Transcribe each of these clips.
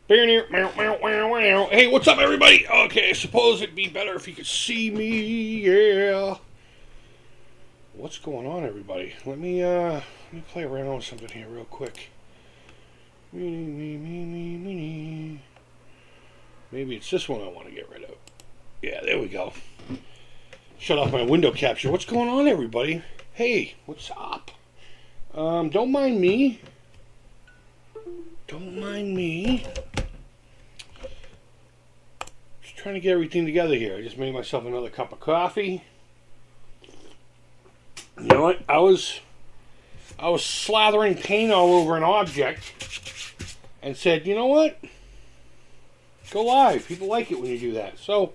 Hey, what's up, everybody? Okay, I suppose it'd be better if you could see me. Yeah. What's going on, everybody? Let me play around with something here real quick. Maybe it's this one I want to get rid of. Yeah, there we go. Shut off my window capture. What's going on, everybody? Hey, what's up? Don't mind me. Don't mind me. Just trying to get everything together here. I just made myself another cup of coffee. You know what? I was slathering paint all over an object and said, you know what? Go live. People like it when you do that. So,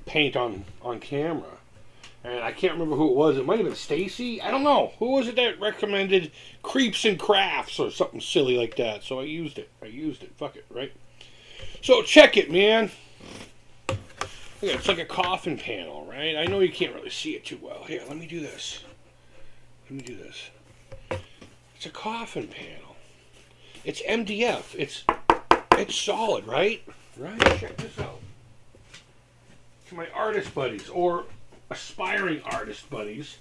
paint on camera. And I can't remember who it was. It might have been Stacy. I don't know. Who was it that recommended Creeps and Crafts or something silly like that? So I used it. Fuck it, right? So check it, man. It's like a coffin panel, right? I know you can't really see it too well. Here, let me do this. It's a coffin panel. It's MDF. It's solid, right? Right? Check this out. To my artist buddies or aspiring artist buddies,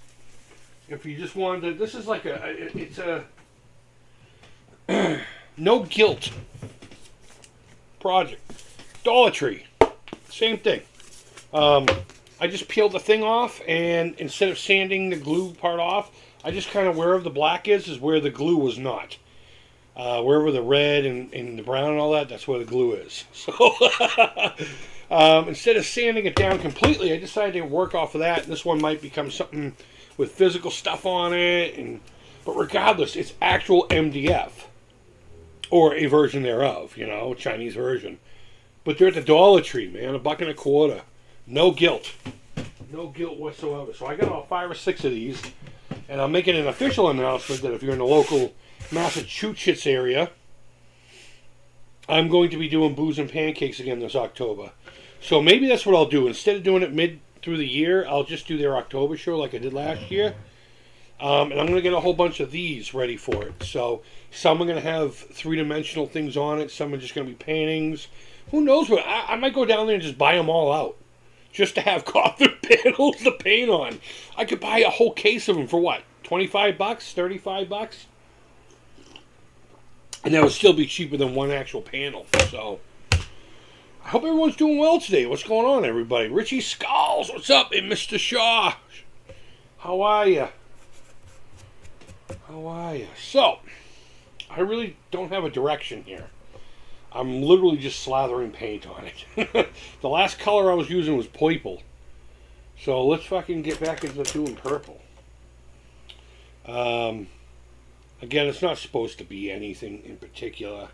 if you just wanted to, this is like it's a no guilt project. Dollar Tree, same thing. I just peeled the thing off, and instead of sanding the glue part off, I just kind of, wherever the black is where the glue was not. Wherever the red and the brown and all that, that's where the glue is. So instead of sanding it down completely, I decided to work off of that. And this one might become something with physical stuff on it. But regardless, it's actual MDF. Or a version thereof, Chinese version. But they're at the Dollar Tree, man. $1.25. No guilt. No guilt whatsoever. So I got all 5 or 6 of these. And I'm making an official announcement that if you're in the local Massachusetts area, I'm going to be doing Booze and Pancakes again this October. So maybe that's what I'll do. Instead of doing it mid through the year, I'll just do their October show like I did last year. And I'm going to get a whole bunch of these ready for it. So some are going to have 3-dimensional things on it. Some are just going to be paintings. Who knows what? I might go down there and just buy them all out. Just to have coffin panels to paint on. I could buy a whole case of them for what? $25? $35? And that would still be cheaper than one actual panel. So I hope everyone's doing well today. What's going on, everybody? Richie Skulls, what's up? And Mr. Shaw, how are you? So, I really don't have a direction here. I'm literally just slathering paint on it. The last color I was using was purple. So let's fucking get back into doing purple. Again, it's not supposed to be anything in particular.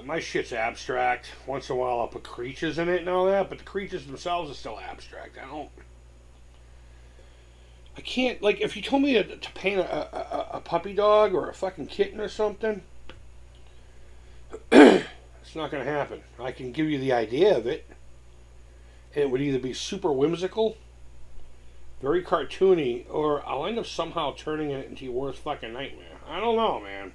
My shit's abstract. Once in a while I'll put creatures in it and all that, but the creatures themselves are still abstract. I can't, like, if you told me to paint a puppy dog or a fucking kitten or something, it's not going to happen. I can give you the idea of it. It would either be super whimsical, very cartoony, or I'll end up somehow turning it into your worst fucking nightmare. I don't know, man.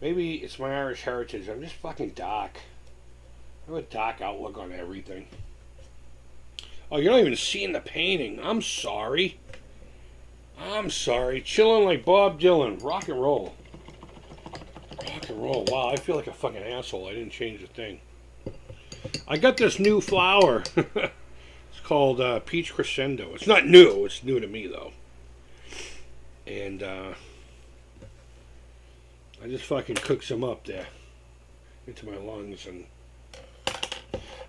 Maybe it's my Irish heritage. I'm just fucking dark. I have a dark outlook on everything. Oh, you're not even seeing the painting. I'm sorry. Chilling like Bob Dylan. Rock and roll. Wow, I feel like a fucking asshole. I didn't change a thing. I got this new flower. It's called Peach Crescendo. It's not new. It's new to me, though. And I just fucking cooked some up there into my lungs. And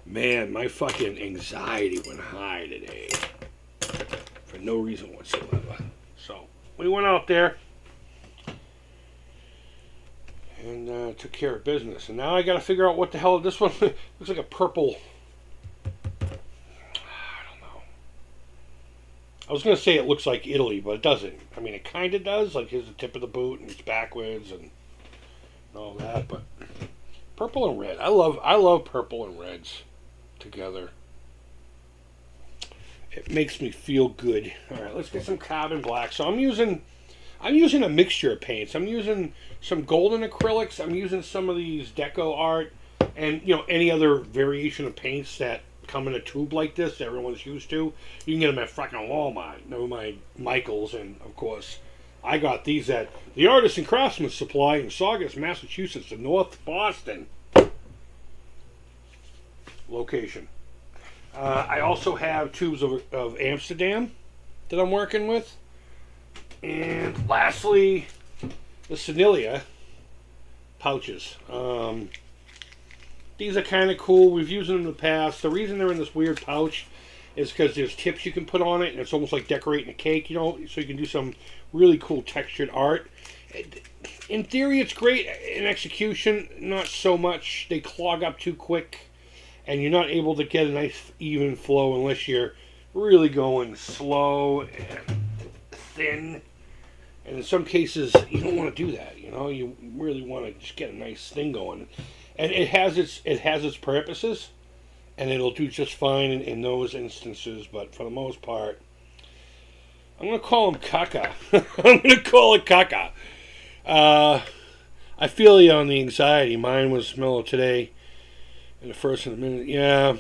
man, my fucking anxiety went high today. For no reason whatsoever. So, we went out there and took care of business. And now I got to figure out what the hell this one looks like. A purple. I don't know. I was going to say it looks like Italy, but it doesn't. I mean, it kind of does. Like, here's the tip of the boot, and it's backwards, and all that. But purple and red. I love purple and reds together. It makes me feel good. All right, let's get some carbon black. So I'm using I'm using a mixture of paints. I'm using some golden acrylics. I'm using some of these deco art, and any other variation of paints that come in a tube like this that everyone's used to. You can get them at fucking Walmart. Never mind Michaels, and of course, I got these at the Artists and Craftsmen Supply in Saugus, Massachusetts, in North Boston location. I also have tubes of Amsterdam that I'm working with. And lastly, the Senilia pouches. These are kind of cool. We've used them in the past. The reason they're in this weird pouch is because there's tips you can put on it, and it's almost like decorating a cake, so you can do some really cool textured art. In theory, it's great. In execution, not so much. They clog up too quick, and you're not able to get a nice even flow unless you're really going slow and thin. And in some cases, you don't want to do that. You really want to just get a nice thing going. And it has its purposes, and it'll do just fine in those instances. But for the most part, I'm going to call them caca. I'm going to call it caca. I feel you on the anxiety. Mine was mellow today. In the first of the minute, yeah.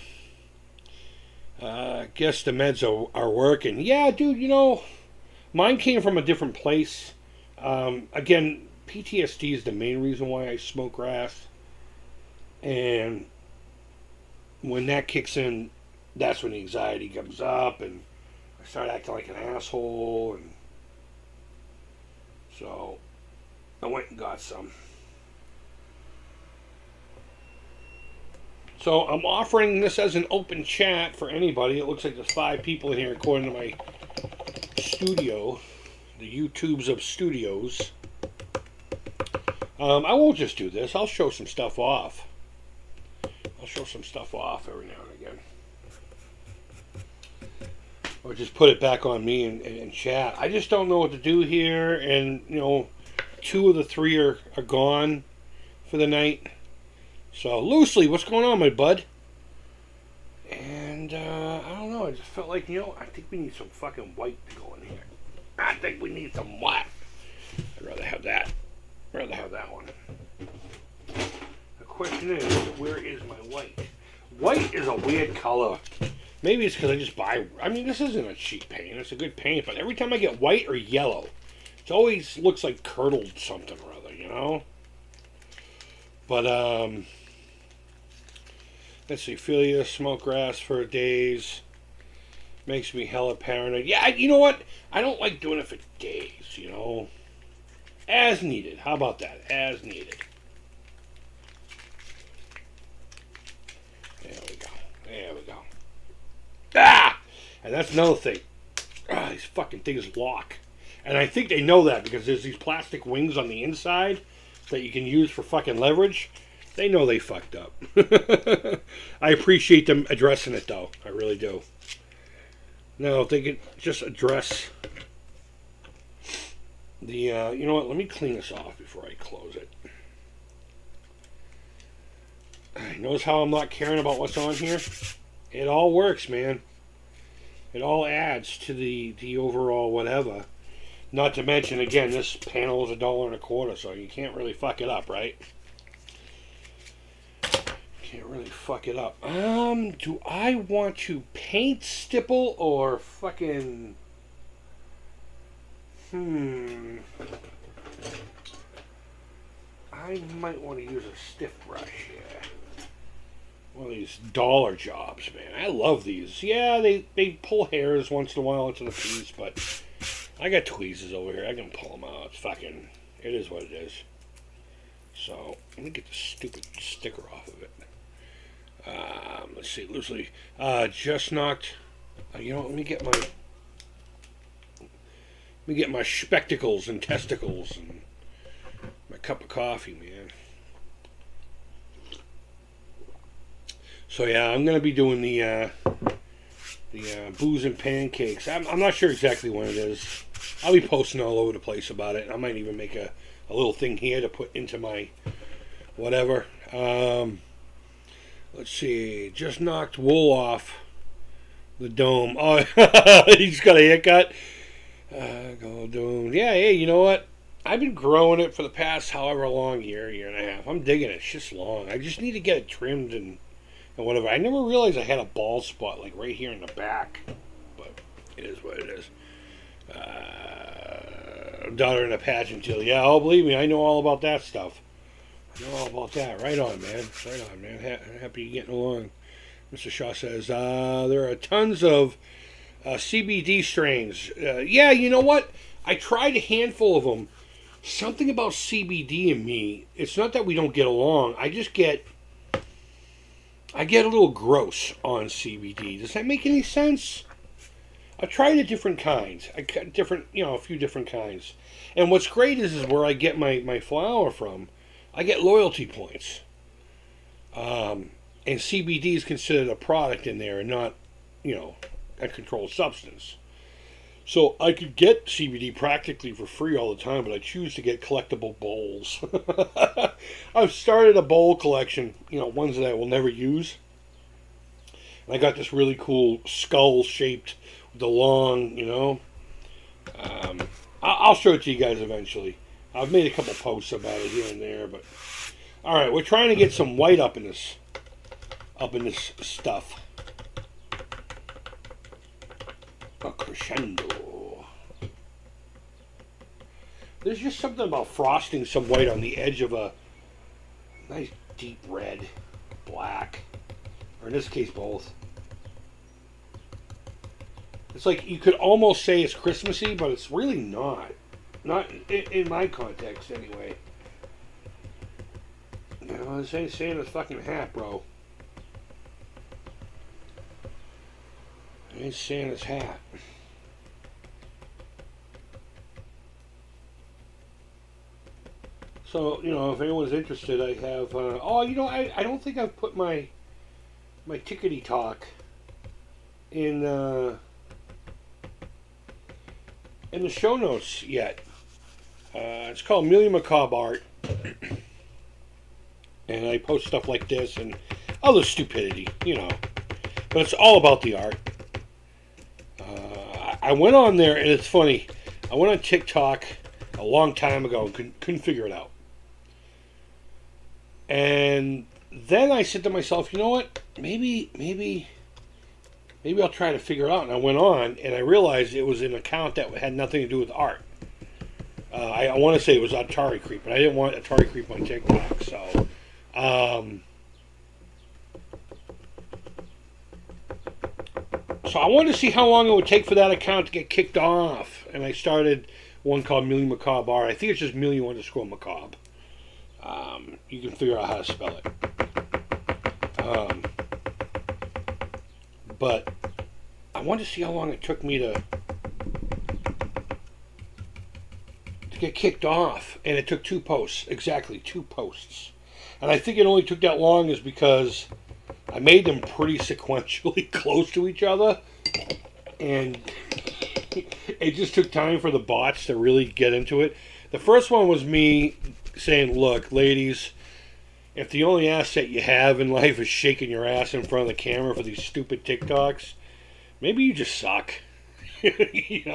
I guess the meds are working. Yeah, dude. Mine came from a different place. Again, PTSD is the main reason why I smoke grass. And when that kicks in, that's when the anxiety comes up, and I start acting like an asshole. And so I went and got some. So I'm offering this as an open chat for anybody. It looks like there's 5 people in here according to my studio, the YouTubes of studios. I won't just do this. I'll show some stuff off. Every now and again. Or just put it back on me and chat. I just don't know what to do here. And, 2 of the 3 are gone for the night. So, loosely, what's going on, my bud? And, I don't know. I just felt like, I think we need some fucking white to go in here. I think we need some white. I'd rather have that. One. The question is, where is my white? White is a weird color. Maybe it's because I just buy... this isn't a cheap paint. It's a good paint. But every time I get white or yellow, it always looks like curdled something or other, But, let's see. Philia, smoke grass for days. Makes me hella paranoid. Yeah, you know what? I don't like doing it for days, As needed. How about that? As needed. There we go. Ah! And that's another thing. These fucking things lock. And I think they know that because there's these plastic wings on the inside that you can use for fucking leverage. They know they fucked up. I appreciate them addressing it, though. I really do. Now, if they could just address the... you know what? Let me clean this off before I close it. Notice how I'm not caring about what's on here? It all works, man. It all adds to the overall whatever. Not to mention, again, this panel is $1.25, so you can't really fuck it up, right? Can't really fuck it up. Do I want to paint stipple or fucking... I might want to use a stiff brush here. One of these dollar jobs, man. I love these. Yeah, they pull hairs once in a while into the piece, but I got tweezers over here. I can pull them out. It is what it is. So, let me get the stupid sticker off of it. Let's see, loosely. Just knocked. Let me get my spectacles and testicles and my cup of coffee, man. So yeah, I'm gonna be doing the booze and pancakes. I'm not sure exactly when it is. I'll be posting all over the place about it. I might even make a little thing here to put into my whatever. Let's see. Just knocked wool off the dome. Oh, he's got a haircut. Doom. Yeah, hey, you know what? I've been growing it for the past however long, year and a half. I'm digging it. It's just long. I just need to get it trimmed and whatever. I never realized I had a bald spot like right here in the back, but it is what it is. Daughter in a pageant deal. Yeah, oh, believe me, I know all about that stuff. I know all about that. Right on, man. Right on, man. Happy you're getting along. Mr. Shaw says there are tons of CBD strains. Yeah, you know what? I tried a handful of them. Something about CBD and me. It's not that we don't get along. I get a little gross on CBD. Does that make any sense? I tried a different kinds. I got different, a few different kinds. And what's great is where I get my flower from. I get loyalty points. And CBD is considered a product in there and not, a controlled substance. So I could get CBD practically for free all the time, but I choose to get collectible bowls. I've started a bowl collection, ones that I will never use. And I got this really cool skull shaped with the long, I'll show it to you guys eventually. I've made a couple posts about it here and there, but all right, we're trying to get some white up in this stuff. A crescendo. There's just something about frosting some white on the edge of a nice deep red, black, or in this case both. It's like you could almost say it's Christmassy, but it's really not. Not in my context, anyway. This ain't Santa's fucking hat, bro. It ain't Santa's hat. So, if anyone's interested, I have... I don't think I've put my tickety talk in the show notes yet. It's called Amelia Macabre Art. And I post stuff like this and other stupidity, But it's all about the art. I went on there, and it's funny. I went on TikTok a long time ago and couldn't figure it out. And then I said to myself, you know what? Maybe I'll try to figure it out. And I went on, and I realized it was an account that had nothing to do with art. I want to say it was Atari Creep, but I didn't want Atari Creep on TikTok. So, I wanted to see how long it would take for that account to get kicked off. And I started one called Millie Macabre Art. I think it's just Millie_Macabre. You can figure out how to spell it. But I wanted to see how long it took me to get kicked off. And it took 2 posts. Exactly, 2 posts. And I think it only took that long is because I made them pretty sequentially close to each other. And it just took time for the bots to really get into it. The first one was me saying, look, ladies, if the only asset you have in life is shaking your ass in front of the camera for these stupid TikToks, maybe you just suck. And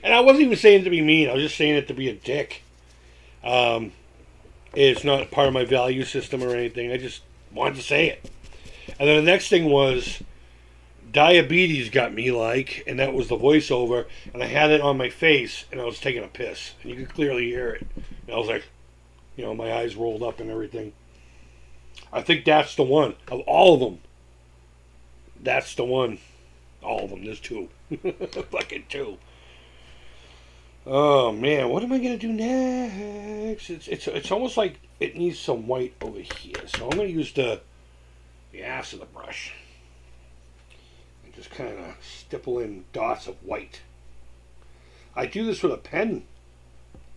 I wasn't even saying it to be mean. I was just saying it to be a dick. It's not part of my value system or anything. I just wanted to say it. And then the next thing was diabetes got me and that was the voiceover, and I had it on my face, and I was taking a piss, and you could clearly hear it. And I was like, my eyes rolled up and everything. I think that's the one. Of all of them, that's the one. All of them. There's 2. Fucking 2. Oh, man. What am I going to do next? It's almost like it needs some white over here. So I'm going to use the ass of the brush. And just kind of stipple in dots of white. I do this with a paint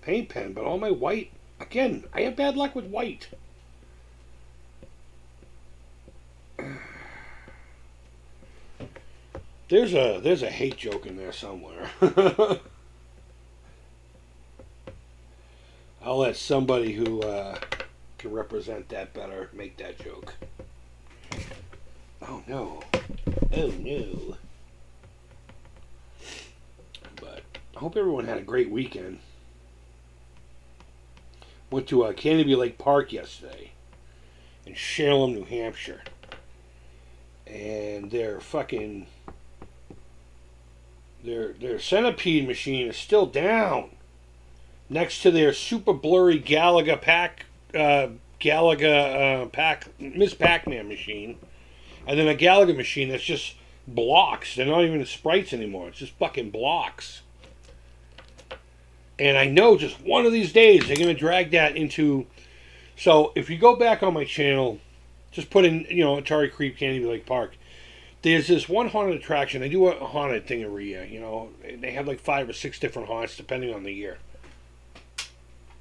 pen, but all my white... Again, I have bad luck with white. There's a hate joke in there somewhere. I'll let somebody who can represent that better make that joke. Oh no. Oh no. But I hope everyone had a great weekend. Went to Canopy Lake Park yesterday in Salem, New Hampshire. And their centipede machine is still down next to their super blurry Miss Pac-Man machine, and then a Galaga machine that's just blocks. They're not even sprites anymore. It's just fucking blocks. And I know just one of these days they're going to drag that into... So if you go back on my channel, just put in, Atari Creep, Canopy Lake Park. There's this one haunted attraction. They do a haunted thing every year, They have like 5 or 6 different haunts depending on the year.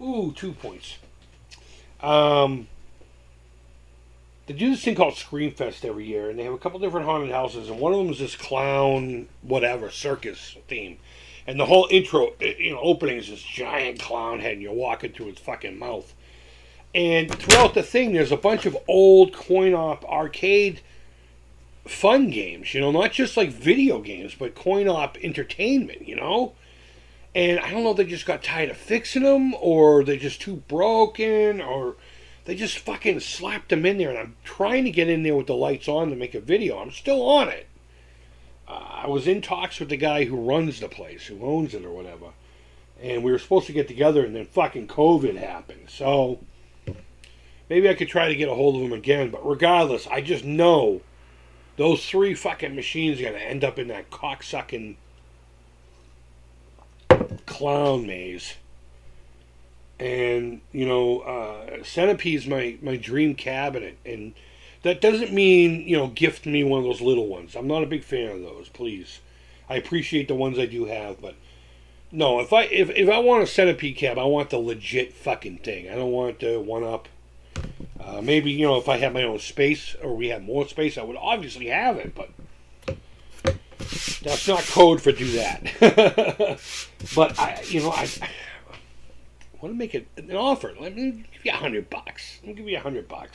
Ooh, 2 points. They do this thing called Screamfest every year, and they have a couple different haunted houses, and one of them is this clown, whatever, circus theme. And the whole intro, opening is this giant clown head, and you're walking through its fucking mouth. And throughout the thing, there's a bunch of old coin-op arcade fun games, not just like video games, but coin-op entertainment, And I don't know if they just got tired of fixing them, or they're just too broken, or they just fucking slapped them in there. And I'm trying to get in there with the lights on to make a video. I'm still on it. I was in talks with the guy who runs the place, who owns it or whatever. And we were supposed to get together, and then fucking COVID happened. So maybe I could try to get a hold of him again. But regardless, I just know those 3 fucking machines are going to end up in that cocksucking clown maze. And, Centipede's my dream cabinet. And that doesn't mean, gift me one of those little ones. I'm not a big fan of those, please. I appreciate the ones I do have, but no, if I want a Centipede cab, I want the legit fucking thing. I don't want the one-up. Maybe, if I had my own space, or we had more space, I would obviously have it, but that's not code for do that. But, I want to make it an offer. Let me give you $100. Let me give you $100.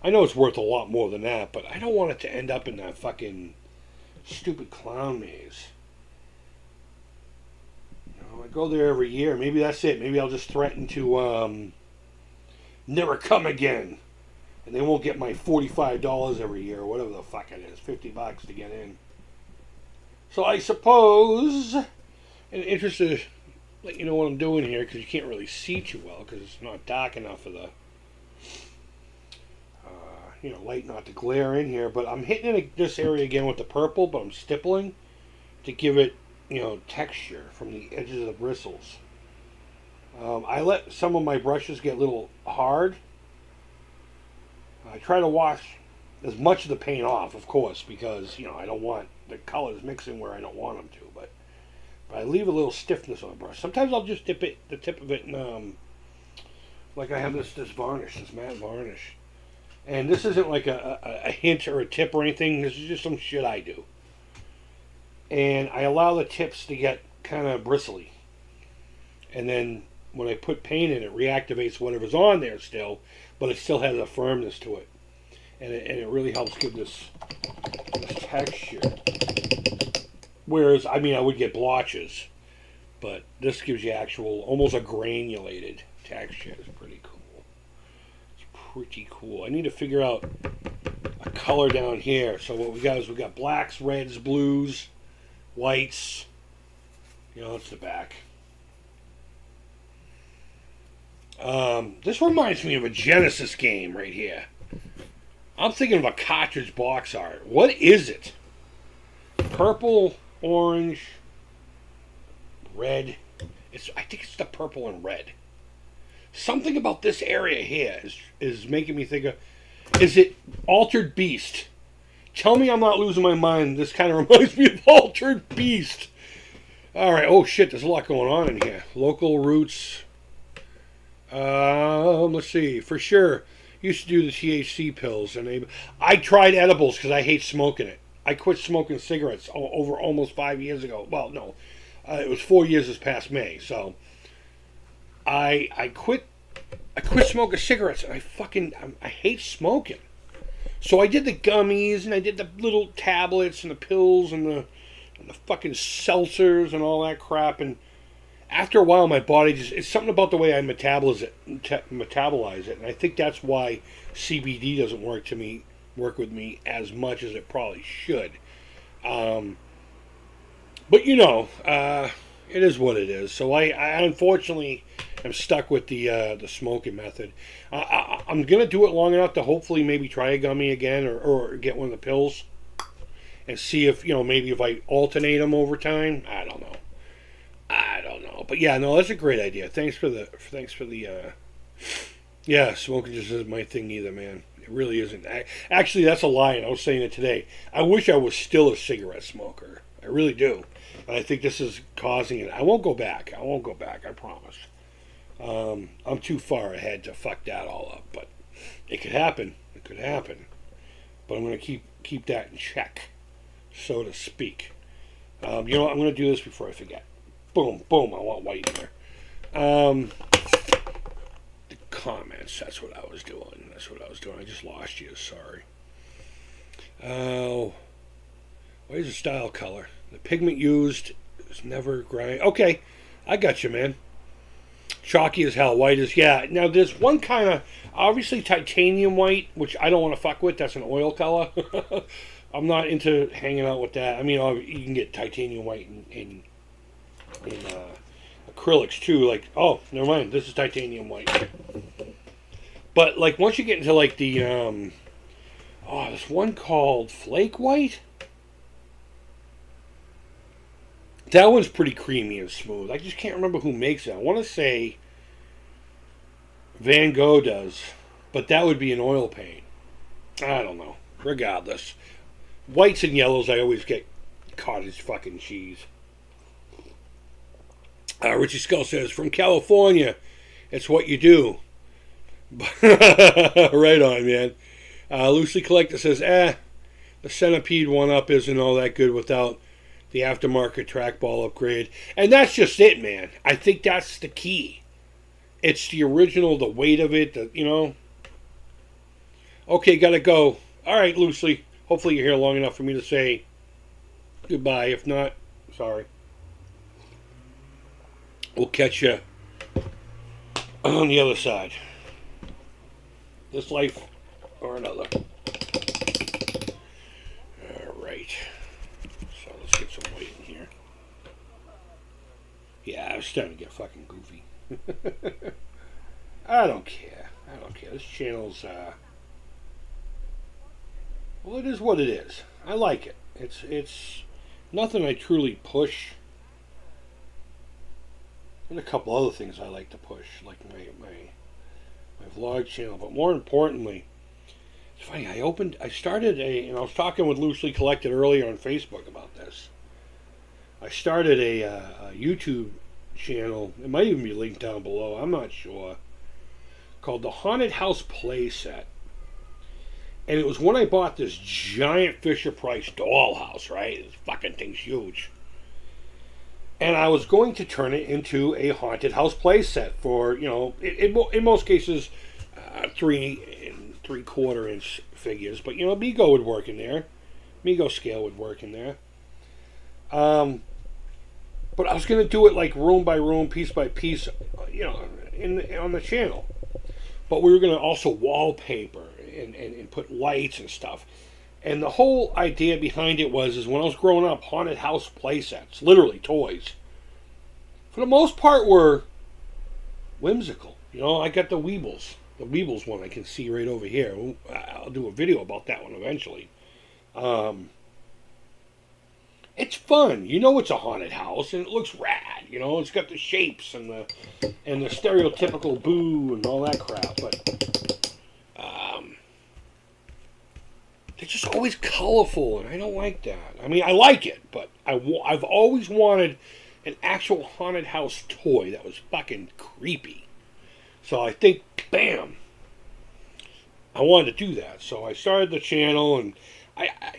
I know it's worth a lot more than that, but I don't want it to end up in that fucking stupid clown maze. I go there every year. Maybe that's it. Maybe I'll just threaten to never come again, and they won't get my $45 every year, or whatever the fuck it is, $50 to get in. So I suppose, in the interest of let you know what I'm doing here, because you can't really see too well, because it's not dark enough for the light not to glare in here. But I'm hitting this area again with the purple, but I'm stippling to give it, texture from the edges of the bristles. I let some of my brushes get a little hard. I try to wash as much of the paint off, of course, because, I don't want the colors mixing where I don't want them to. But I leave a little stiffness on the brush. Sometimes I'll just dip the tip of it in, like I have this varnish, this matte varnish. And this isn't like a hint or a tip or anything. This is just some shit I do. And I allow the tips to get kind of bristly. And then when I put paint in, it reactivates whatever's on there still, but it still has a firmness to it. And it really helps give this texture. Whereas, I would get blotches, but this gives you actual, almost a granulated texture. It's pretty cool. Pretty cool. I need to figure out a color down here. So what we got is we got blacks, reds, blues, whites. It's the back. This reminds me of a Genesis game right here. I'm thinking of a cartridge box art. What is it? Purple, orange, red. I think it's the purple and red. Something about this area here is making me think of... Is it Altered Beast? Tell me I'm not losing my mind. This kind of reminds me of Altered Beast. Alright, oh shit, there's a lot going on in here. Local roots. Let's see, for sure. Used to do the THC pills. And I tried edibles because I hate smoking it. I quit smoking cigarettes over almost 5 years ago. Well, no. It was 4 years this past May, so... I quit smoking cigarettes, and I hate smoking. So I did the gummies, and I did the little tablets and the pills and the and the fucking seltzers and all that crap. And after a while, my body it's something about the way I metabolize it. And I think that's why CBD doesn't work with me as much as it probably should. But it is what it is. So I unfortunately am stuck with the smoking method. I'm gonna do it long enough to hopefully maybe try a gummy again or get one of the pills and see if maybe if I alternate them over time. I don't know. But yeah, no, that's a great idea. Thanks for the yeah, smoking just isn't my thing either, man. It really isn't. Actually, that's a lie, and I was saying it today. I wish I was still a cigarette smoker. I really do. And I think this is causing it. I won't go back. I promise. I'm too far ahead to fuck that all up. But it could happen. But I'm going to keep that in check, so to speak. I'm going to do this before I forget. Boom, boom. I want white in there. The comments. That's what I was doing. I just lost you. Sorry. What is the style color? The pigment used is never grind. Okay, I got you, man. Chalky as hell. White is, yeah. Now, there's one kind of, obviously titanium white, which I don't want to fuck with. That's an oil color. I'm not into hanging out with that. I mean, you can get titanium white in acrylics, too. Like, oh, never mind. This is titanium white. But, like, once you get into, like, the, there's one called Flake White. That one's pretty creamy and smooth. I just can't remember who makes it. I want to say Van Gogh does, but that would be an oil paint. I don't know. Regardless. Whites and yellows, I always get cottage fucking cheese. Richie Skull says, from California, it's what you do. Right on, man. Loosely Collector says, the Centipede 1-Up isn't all that good without the aftermarket trackball upgrade. And that's just it, man. I think that's the key. It's the original, the weight of it, Okay, gotta go. Alright, Loosely. Hopefully you're here long enough for me to say goodbye. If not, sorry. We'll catch you on the other side. This life or another. Alright. So let's get some weight in here. Yeah, I was starting to get fucking goofy. I don't care. This channel's, well, it is what it is. I like it. It's nothing I truly push. And a couple other things I like to push, like my vlog channel. But more importantly, it's funny, I was talking with Loosely Collected earlier on Facebook about this. I started a YouTube channel, it might even be linked down below, I'm not sure, called the Haunted House Playset. And it was when I bought this giant Fisher-Price dollhouse, right? This fucking thing's huge. And I was going to turn it into a haunted house playset for, in most cases, 3 3/4 inch figures. But, Mego would work in there. Mego scale would work in there. But I was going to do it like room by room, piece by piece, on the channel. But we were going to also wallpaper and put lights and stuff. And the whole idea behind it is when I was growing up, haunted house playsets, literally toys, for the most part were whimsical. I got the Weebles. The Weebles one I can see right over here. I'll do a video about that one eventually. It's fun. It's a haunted house and it looks rad. It's got the shapes and the stereotypical boo and all that crap. But they're just always colorful, and I don't like that. I mean, I like it, but I've always wanted an actual haunted house toy that was fucking creepy. So I think, bam, I wanted to do that. So I started the channel, and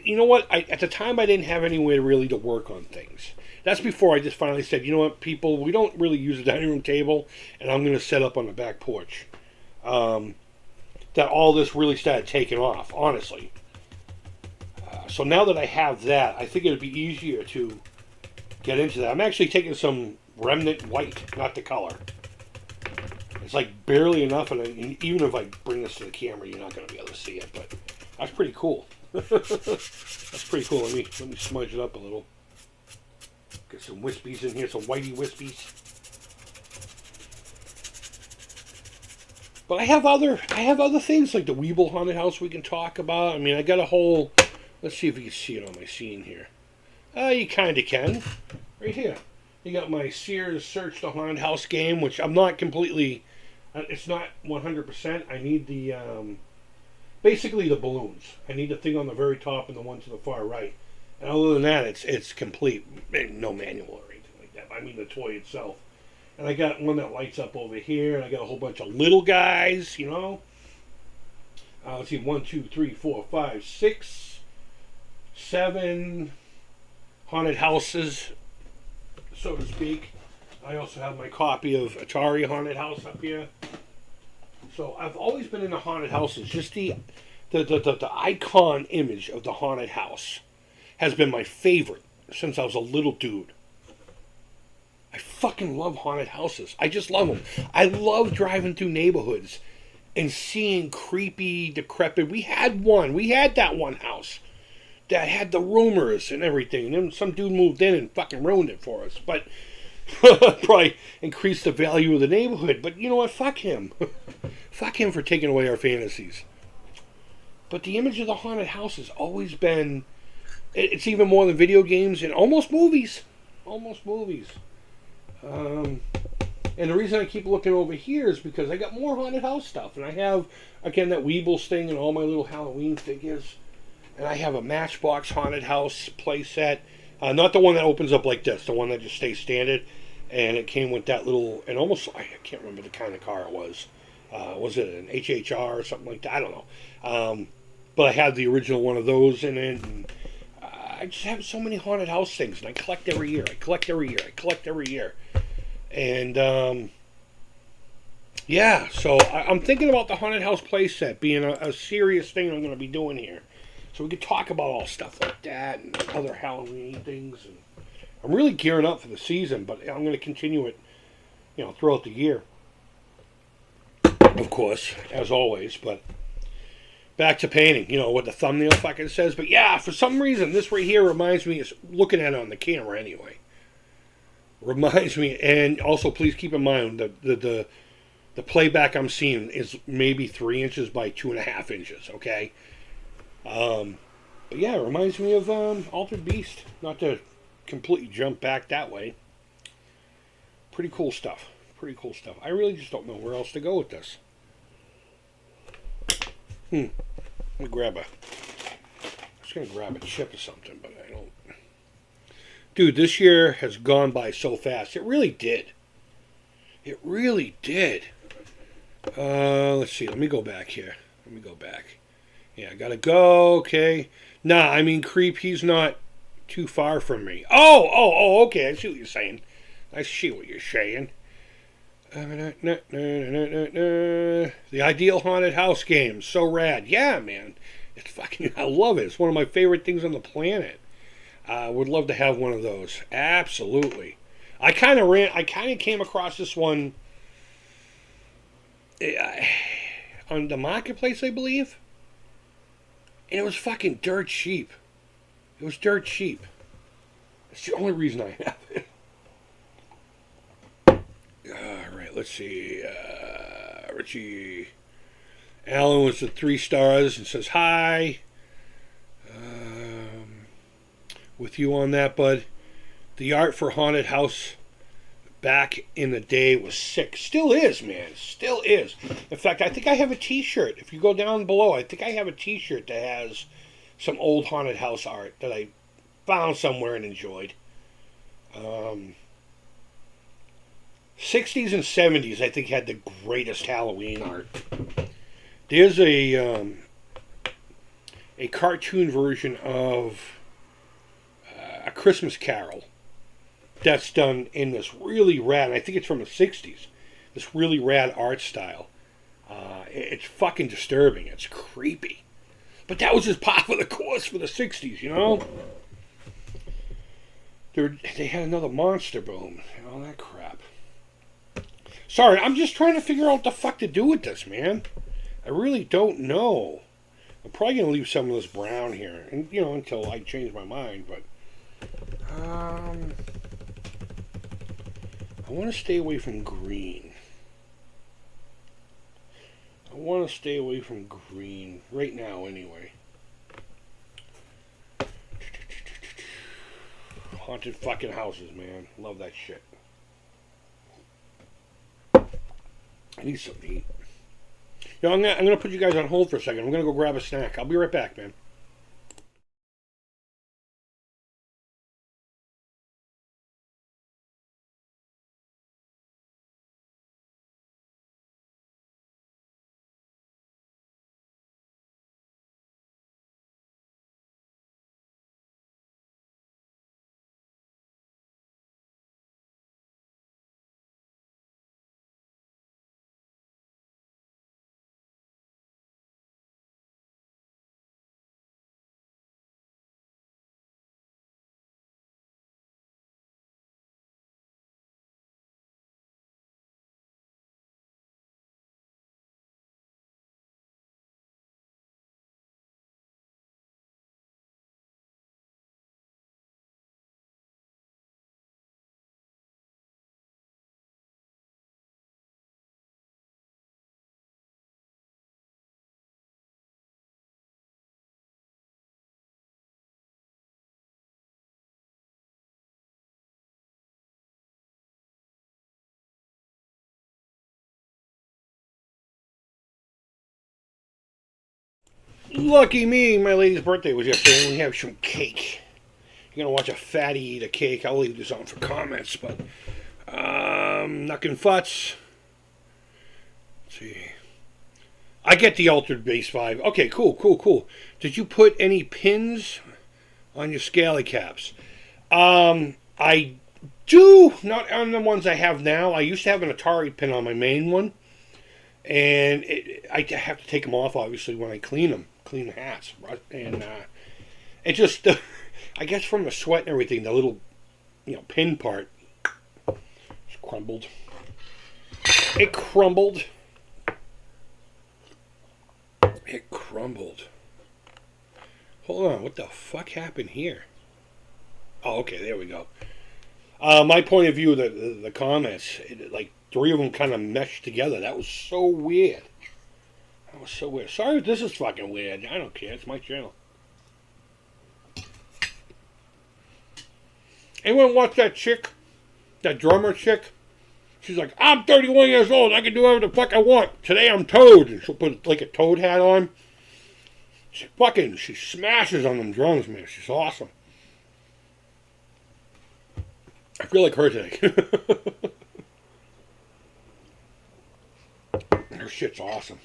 you know what? At the time, I didn't have anywhere really to work on things. That's before I just finally said, you know what, people, we don't really use a dining room table, and I'm going to set up on the back porch. That all this really started taking off, honestly. So now that I have that, I think it would be easier to get into that. I'm actually taking some remnant white, not the color. It's like barely enough, and even if I bring this to the camera, you're not going to be able to see it. But that's pretty cool. That's pretty cool. Let me smudge it up a little. Get some wispies in here, some whitey wispies. But I have other things like the Weeble Haunted House we can talk about. I mean, I got a whole. Let's see if you can see it on my scene here. You kind of can. Right here. You got my Sears Search the Haunted House game, which I'm not completely. It's not 100%. I need the. Basically the balloons. I need the thing on the very top and the one to the far right. And other than that, it's complete. No manual or anything like that. I mean the toy itself. And I got one that lights up over here. And I got a whole bunch of little guys, you know. Let's see. 1, 2, 3, 4, 5, 6, 7 haunted houses, so to speak. I also have my copy of Atari Haunted House up here. So I've always been into haunted houses. Just the icon image of the haunted house has been my favorite since I was a little dude. I fucking love haunted houses. I just love them. I love driving through neighborhoods and seeing creepy, decrepit. We had that one house that had the rumors and everything. And then some dude moved in and fucking ruined it for us. But probably increased the value of the neighborhood. But you know what? Fuck him. Fuck him for taking away our fantasies. But the image of the haunted house has always been... It's even more than video games and almost movies. Almost movies. And the reason I keep looking over here is because I got more haunted house stuff. And I have, again, that Weebles thing and all my little Halloween figures. And I have a Matchbox haunted house playset. Not the one that opens up like this. The one that just stays standard. And it came with that little... And almost... I can't remember the kind of car it was. Was it an HHR or something like that? I don't know. But I had the original one of those in it. And I just have so many haunted house things. And I collect every year. And... yeah, so I'm thinking about the haunted house playset being a serious thing I'm going to be doing here. So we could talk about all stuff like that and other Halloween things. And I'm really gearing up for the season, but I'm going to continue it, throughout the year. Of course, as always. But back to painting, what the thumbnail fucking says. But yeah, for some reason, this right here reminds me of looking at it on the camera anyway. Reminds me, and also please keep in mind the playback I'm seeing is maybe 3 inches by 2.5 inches. Okay. But yeah, it reminds me of Altered Beast. Not to completely jump back that way. Pretty cool stuff. I really just don't know where else to go with this. Let me I was going to grab a chip or something, but I don't. Dude, this year has gone by so fast. It really did. Let's see. Let me go back here. Yeah, I gotta go. Okay. Nah, I mean, Creep, he's not too far from me. Oh, okay. I see what you're saying. The Ideal Haunted House game. So rad. Yeah, man. It's fucking, I love it. It's one of my favorite things on the planet. I would love to have one of those. Absolutely. I kind of came across this one on the marketplace, I believe. And it was fucking dirt cheap. That's the only reason I have it. Alright, let's see. Richie Allen was at 3 stars and says hi. With you on that, bud. The art for Haunted House back in the day was sick. Still is, man. Still is. In fact, I think I have a t-shirt. If you go down below, I think I have a t-shirt that has some old haunted house art that I found somewhere and enjoyed. 60s and 70s, I think, had the greatest Halloween art. There's a cartoon version of A Christmas Carol that's done in this really rad, I think it's from the 60s, this really rad art style. It's fucking disturbing. It's creepy. But that was just part of the course for the 60s, They had another monster boom. All that crap. Sorry, I'm just trying to figure out what the fuck to do with this, man. I really don't know. I'm probably going to leave some of this brown here. And, until I change my mind. But, I want to stay away from green. I want to stay away from green. Right now, anyway. Haunted fucking houses, man. Love that shit. I need something to eat. I'm gonna put you guys on hold for a second. I'm gonna go grab a snack. I'll be right back, man. Lucky me, my lady's birthday was yesterday, and we have some cake. You're gonna watch a fatty eat a cake. I'll leave this on for comments, but Knuckin' Futz. Let's see. I get the altered base 5. Okay, cool. Did you put any pins on your scally caps? I do, not on the ones I have now. I used to have an Atari pin on my main one, and I have to take them off, obviously, when I clean the hats. And it just, I guess from the sweat and everything, the little, pin part just crumbled. It crumbled. Hold on, what the fuck happened here? Oh, okay, there we go. My point of view, the comments, like 3 of them kind of meshed together. That was so weird. Sorry if this is fucking weird. I don't care. It's my channel. Anyone watch that chick? That drummer chick? She's like, I'm 31 years old. I can do whatever the fuck I want. Today I'm Toad. And she'll put like a Toad hat on. She smashes on them drums, man. She's awesome. I feel like her today. Her shit's awesome.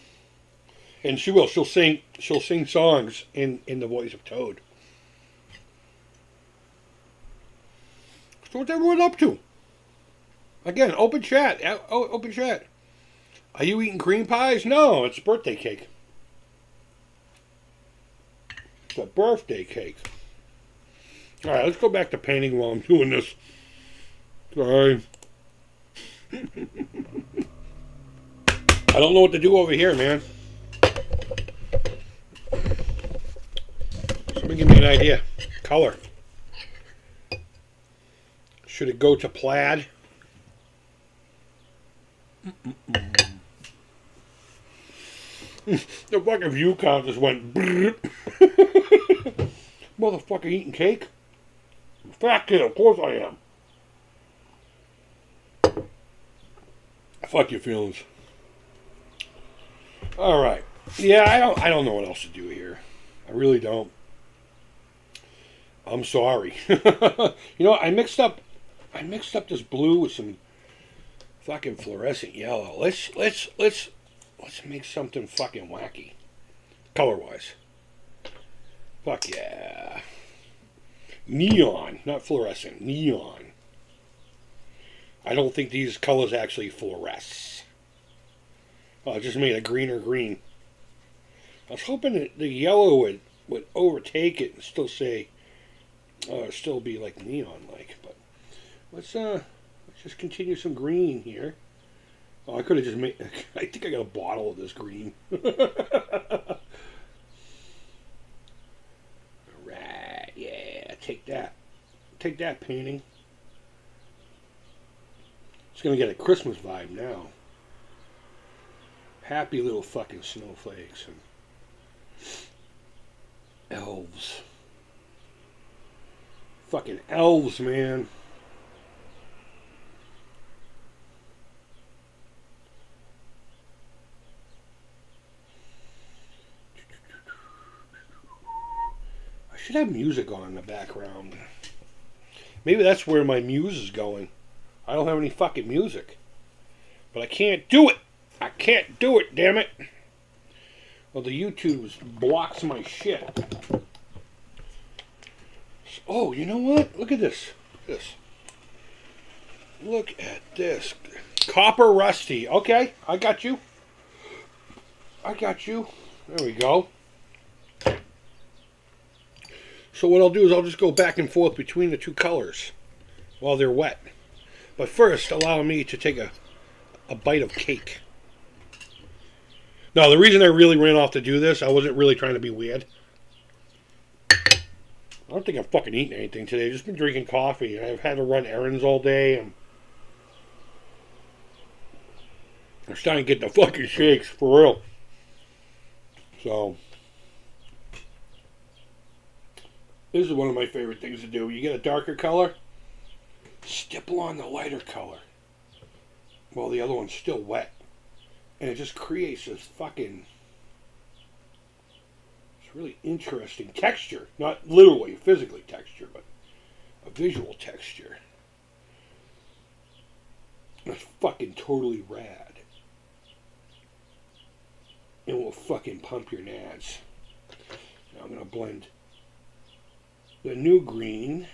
And she'll sing songs in the voice of Toad. So what's everyone up to? Again, open chat. Open chat. Are you eating cream pies? No, it's birthday cake. It's a birthday cake. Alright, let's go back to painting while I'm doing this. Sorry. I don't know what to do over here, man. Somebody give me an idea. Color. Should it go to plaid? The fucking view count just went. Motherfucker eating cake? Fat kid, of course I am. Fuck your feelings. Alright. Yeah, I don't know what else to do here. I really don't. I'm sorry. I mixed up this blue with some fucking fluorescent yellow. Let's make something fucking wacky. Color-wise. Fuck yeah. Neon, not fluorescent. Neon. I don't think these colors actually fluoresce. Oh, I just made a greener green. I was hoping that the yellow would overtake it and still say It'll still be like neon-like, but let's just continue some green here. Oh, I could have just made. I think I got a bottle of this green. Alright, yeah, take that. Take that, painting. It's gonna get a Christmas vibe now. Happy little fucking snowflakes and elves. Fucking elves, man. I should have music on in the background. Maybe that's where my muse is going. I don't have any fucking music. But I can't do it. I can't do it, damn it. Well, the YouTube blocks my shit. Oh, you know what? Look at this. Look at this. Copper rusty. Okay, I got you. There we go. So what I'll do is I'll just go back and forth between the two colors while they're wet. But first, allow me to take a bite of cake. Now, the reason I really ran off to do this, I wasn't really trying to be weird. I don't think I've fucking eaten anything today. I've just been drinking coffee. I've had to run errands all day. And I'm starting to get the fucking shakes, for real. So, this is one of my favorite things to do. You get a darker color, stipple on the lighter color while the other one's still wet. And it just creates this fucking... It's really interesting texture. Not literally, physically texture, but a visual texture. That's fucking totally rad. It will fucking pump your nads. Now I'm going to blend the new green.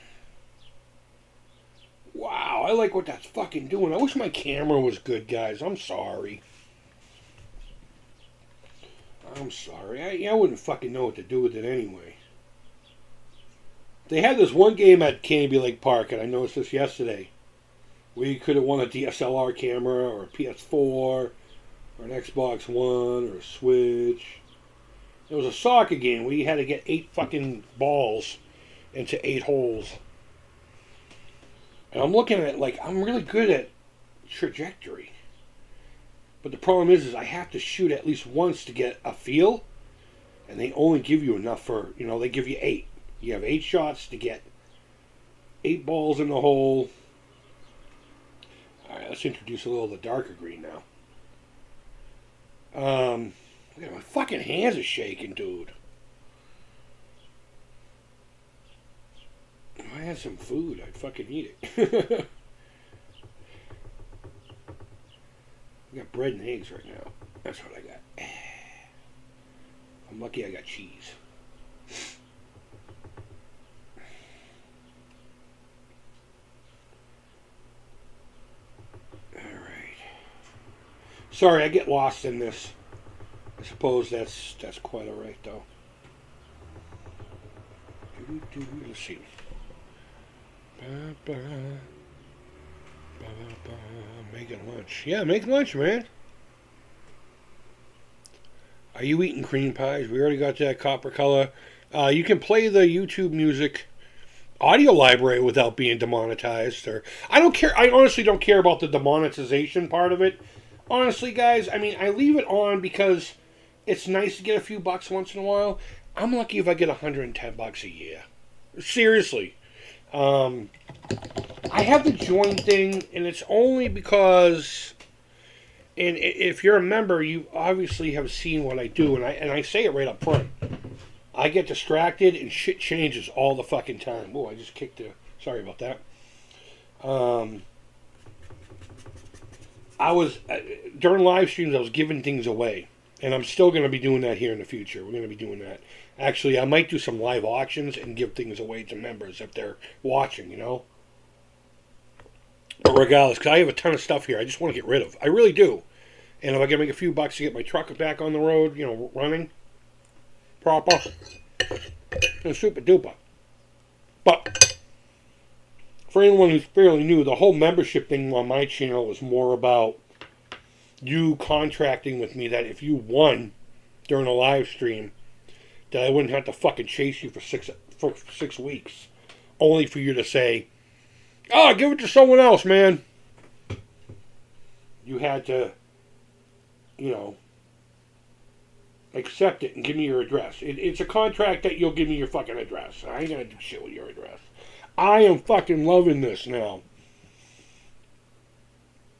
Wow, I like what that's fucking doing. I wish my camera was good, guys. I'm sorry. I wouldn't fucking know what to do with it anyway. They had this one game at Canby Lake Park, and I noticed this yesterday, where you could have won a DSLR camera, or a PS4, or an Xbox One, or a Switch. It was a soccer game where you had to get 8 fucking balls into 8 holes. And I'm looking at it like, I'm really good at trajectory. But the problem is I have to shoot at least once to get a feel. And they only give you enough for, they give you 8. You have 8 shots to get 8 balls in the hole. Alright, let's introduce a little of the darker green now. Look at my fucking hands are shaking, dude. If I had some food, I'd fucking eat it. I got bread and eggs right now. That's what I got. I'm lucky I got cheese. Alright. Sorry, I get lost in this. I suppose that's quite alright, though. Let's see. Making lunch. Yeah, make lunch, man. Are you eating cream pies? We already got that copper color. You can play the YouTube music audio library without being demonetized. Or I don't care. I honestly don't care about the demonetization part of it. Honestly, guys, I mean, I leave it on because it's nice to get a few bucks once in a while. I'm lucky if I get $110 a year. Seriously. I have the join thing, and it's only because, and if you're a member, you obviously have seen what I do, and I say it right up front. I get distracted, and shit changes all the fucking time. Oh, I just kicked the... Sorry about that. I was... during live streams, I was giving things away. And I'm still going to be doing that here in the future. We're going to be doing that. Actually, I might do some live auctions and give things away to members if they're watching, But regardless, because I have a ton of stuff here I just want to get rid of. I really do. And if I can make a few bucks to get my truck back on the road, running proper, and super duper. But for anyone who's fairly new, the whole membership thing on my channel was more about you contracting with me that if you won during a live stream, that I wouldn't have to fucking chase you for 6 weeks, only for you to say, "Oh, give it to someone else, man." You had to, you know, accept it and give me your address. It's a contract that you'll give me your fucking address. I ain't gonna do shit with your address. I am fucking loving this now.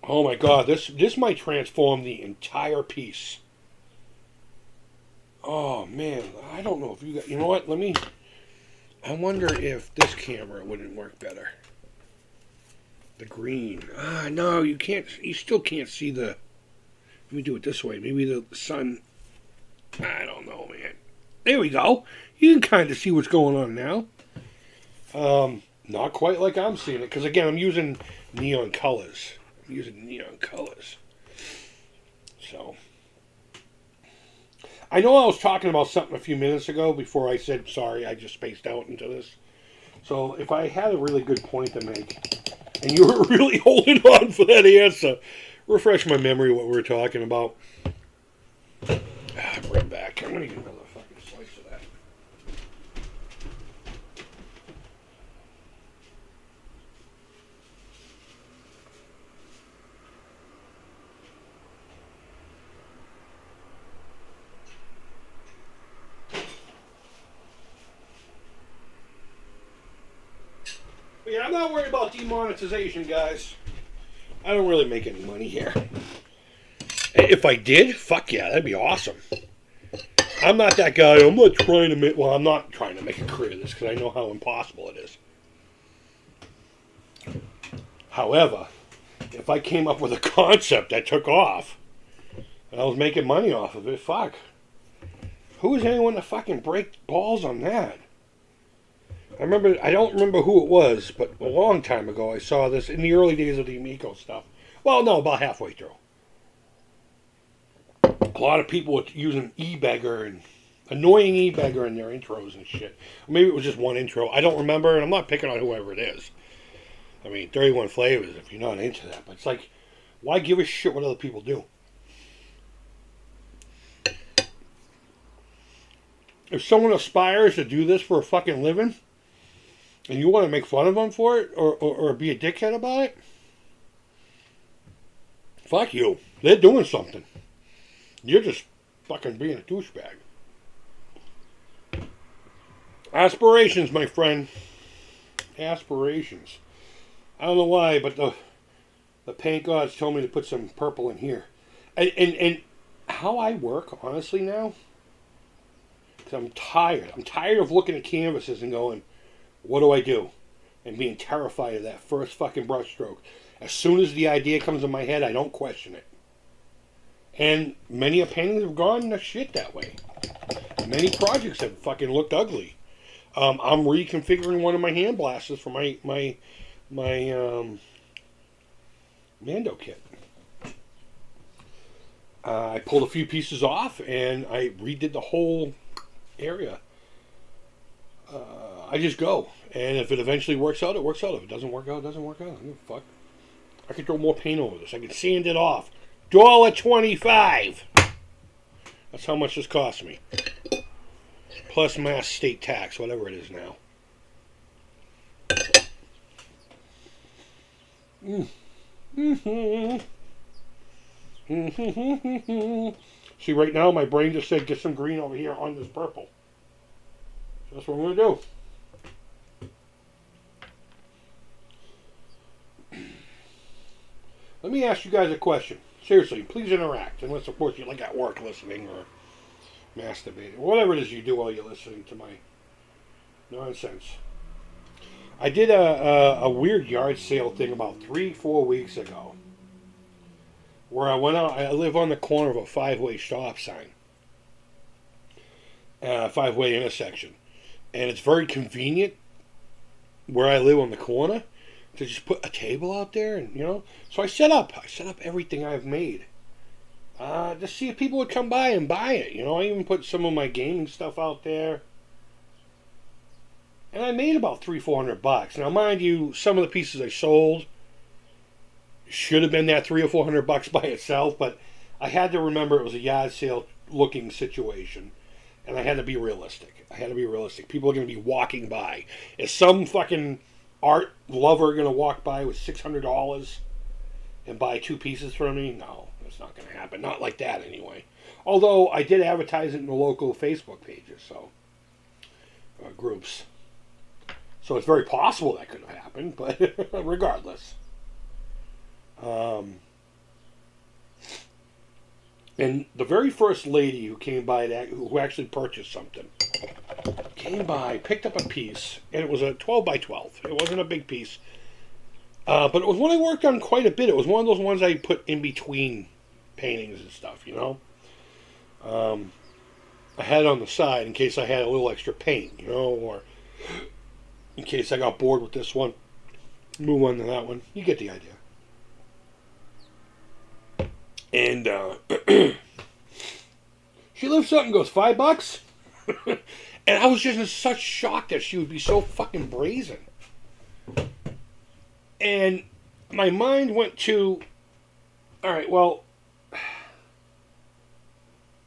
Oh my god, this might transform the entire piece. Oh man, I don't know if you got. You know what? I wonder if this camera wouldn't work better. The green. No, you can't. You still can't see the. Let me do it this way. Maybe the sun. I don't know, man. There we go. You can kind of see what's going on now. Not quite like I'm seeing it, because again, I'm using neon colors. So, I know I was talking about something a few minutes ago before I said sorry. I just spaced out into this. So, if I had a really good point to make, and you were really holding on for that answer, refresh my memory of what we were talking about. Bring it back. I'm gonna get another fucking slice of that. But yeah, I'm not worried about demonetization, guys. I don't really make any money here. If I did, fuck yeah, that'd be awesome. I'm not that guy. I'm not trying to make. Well, I'm not trying to make a career of this because I know how impossible it is. However, if I came up with a concept that took off, and I was making money off of it, fuck. Who is anyone to fucking break balls on that? I don't remember who it was, but a long time ago I saw this in the early days of the Amico stuff. Well, no, about halfway through. A lot of people were using e-beggar and annoying e-beggar in their intros and shit. Maybe it was just one intro. I don't remember, and I'm not picking on whoever it is. I mean, 31 flavors if you're not into that. But it's like, why give a shit what other people do? If someone aspires to do this for a fucking living, and you want to make fun of them for it, or be a dickhead about it, fuck you. They're doing something. You're just fucking being a douchebag. Aspirations, my friend. Aspirations. I don't know why, but the paint gods told me to put some purple in here. And how I work, honestly, now, because I'm tired. I'm tired of looking at canvases and going, what do I do? And being terrified of that first fucking brush stroke. As soon as the idea comes in my head, I don't question it. And many paintings have gone to shit that way. Many projects have fucking looked ugly. I'm reconfiguring one of my hand blasters for my Mando kit. I pulled a few pieces off and I redid the whole area. I just go. And if it eventually works out, it works out. If it doesn't work out, it doesn't work out. I don't give a fuck. I could throw more paint over this. I could sand it off. $1.25. That's how much this cost me. Plus mass state tax, whatever it is now. See, right now my brain just said get some green over here on this purple. So that's what I'm going to do. Let me ask you guys a question. Seriously, please interact. Unless, of course, you're like at work listening or masturbating. Whatever it is you do while you're listening to my nonsense. I did a weird yard sale thing about 3-4 weeks ago. Where I went out, I live on the corner of a 5-way stop sign. 5-way intersection. And it's very convenient where I live on the corner to just put a table out there, and so I set up everything I've made to see if people would come by and buy it. I even put some of my gaming stuff out there. And I made about $300-400. Now, mind you, some of the pieces I sold should have been that $300 or $400 by itself, but I had to remember it was a yard sale looking situation, and I had to be realistic. People are going to be walking by. Is some fucking art lover going to walk by with $600 and buy 2 pieces from me? No, that's not going to happen. Not like that, anyway. Although I did advertise it in the local Facebook pages, so groups. So it's very possible that could have happened, but regardless. And the very first lady who came by, who actually purchased something, came by, picked up a piece, and it was a 12 by 12. It wasn't a big piece. But it was one I worked on quite a bit. It was one of those ones I put in between paintings and stuff, you know. I had it on the side in case I had a little extra paint, you know, or in case I got bored with this one, move on to that one. You get the idea. And she lifts up and goes, $5? And I was just in such shock that she would be so fucking brazen. And my mind went to, all right, well,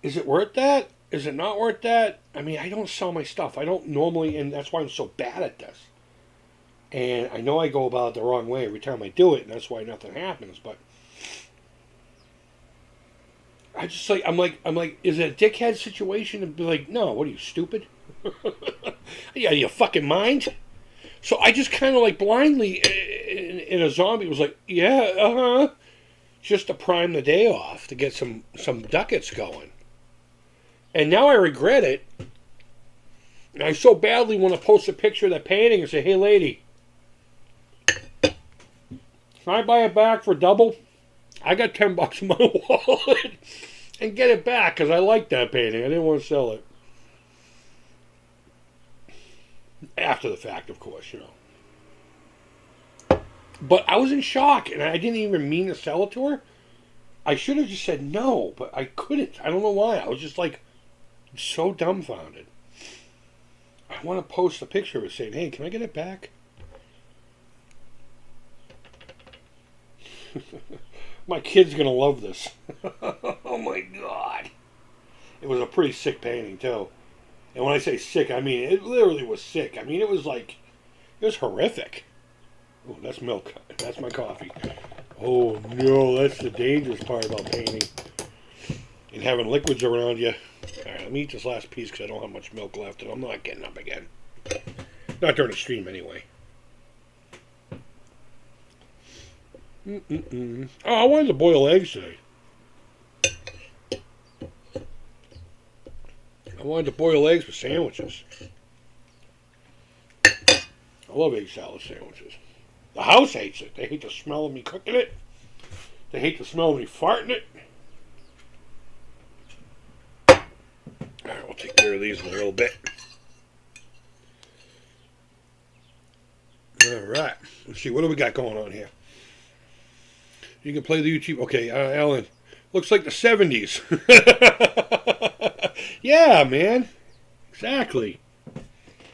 is it worth that? Is it not worth that? I mean, I don't sell my stuff. I don't normally, and that's why I'm so bad at this. And I know I go about it the wrong way every time I do it, and that's why nothing happens. But I just like, I'm like, is it a dickhead situation to be like, no, what are you, stupid? Yeah, you fucking mind? So I just kind of like blindly, in a zombie, was like, yeah, just to prime the day off to get some ducats going. And now I regret it. And I so badly want to post a picture of that painting and say, hey, lady, can I buy it back for double? I got $10 in my wallet. And get it back, because I like that painting. I didn't want to sell it. After the fact, of course, you know. But I was in shock, and I didn't even mean to sell it to her. I should have just said no, but I couldn't. I don't know why. I was just like, so dumbfounded. I want to post a picture of it saying, hey, can I get it back? My kid's going to love this. Oh my God. It was a pretty sick painting, too. And when I say sick, I mean, it literally was sick. I mean, it was like, it was horrific. Oh, that's milk. That's my coffee. Oh no, that's the dangerous part about painting. And having liquids around you. Alright, let me eat this last piece because I don't have much milk left and I'm not getting up again. Not during the stream anyway. Oh, I wanted to boil eggs today. I wanted to boil eggs for sandwiches. I love egg salad sandwiches. The house hates it. They hate the smell of me cooking it. They hate the smell of me farting it. Alright, we'll take care of these in a little bit. Alright. Let's see, what do we got going on here? You can play the YouTube. Okay, Alan. Looks like the 70s. Yeah, man. Exactly.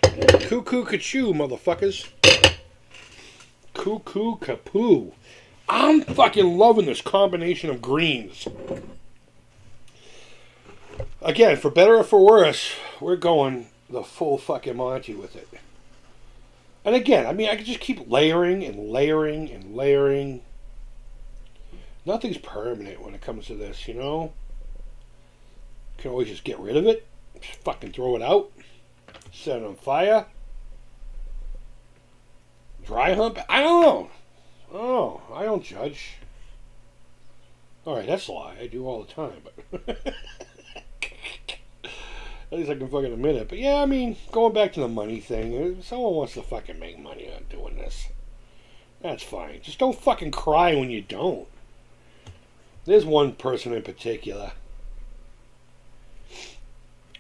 Cuckoo Cachoo, motherfuckers. Cuckoo Capoo. I'm fucking loving this combination of greens. Again, for better or for worse, we're going the full fucking Monty with it. And again, I mean, I could just keep layering and layering and layering. Nothing's permanent when it comes to this, you know? You can always just get rid of it. Just fucking throw it out. Set it on fire. Dry hump? I don't know. Oh, I don't judge. Alright, that's a lie. I do all the time, but at least I can fucking admit it. But yeah, I mean, going back to the money thing, if someone wants to fucking make money on doing this, that's fine. Just don't fucking cry when you don't. There's one person in particular.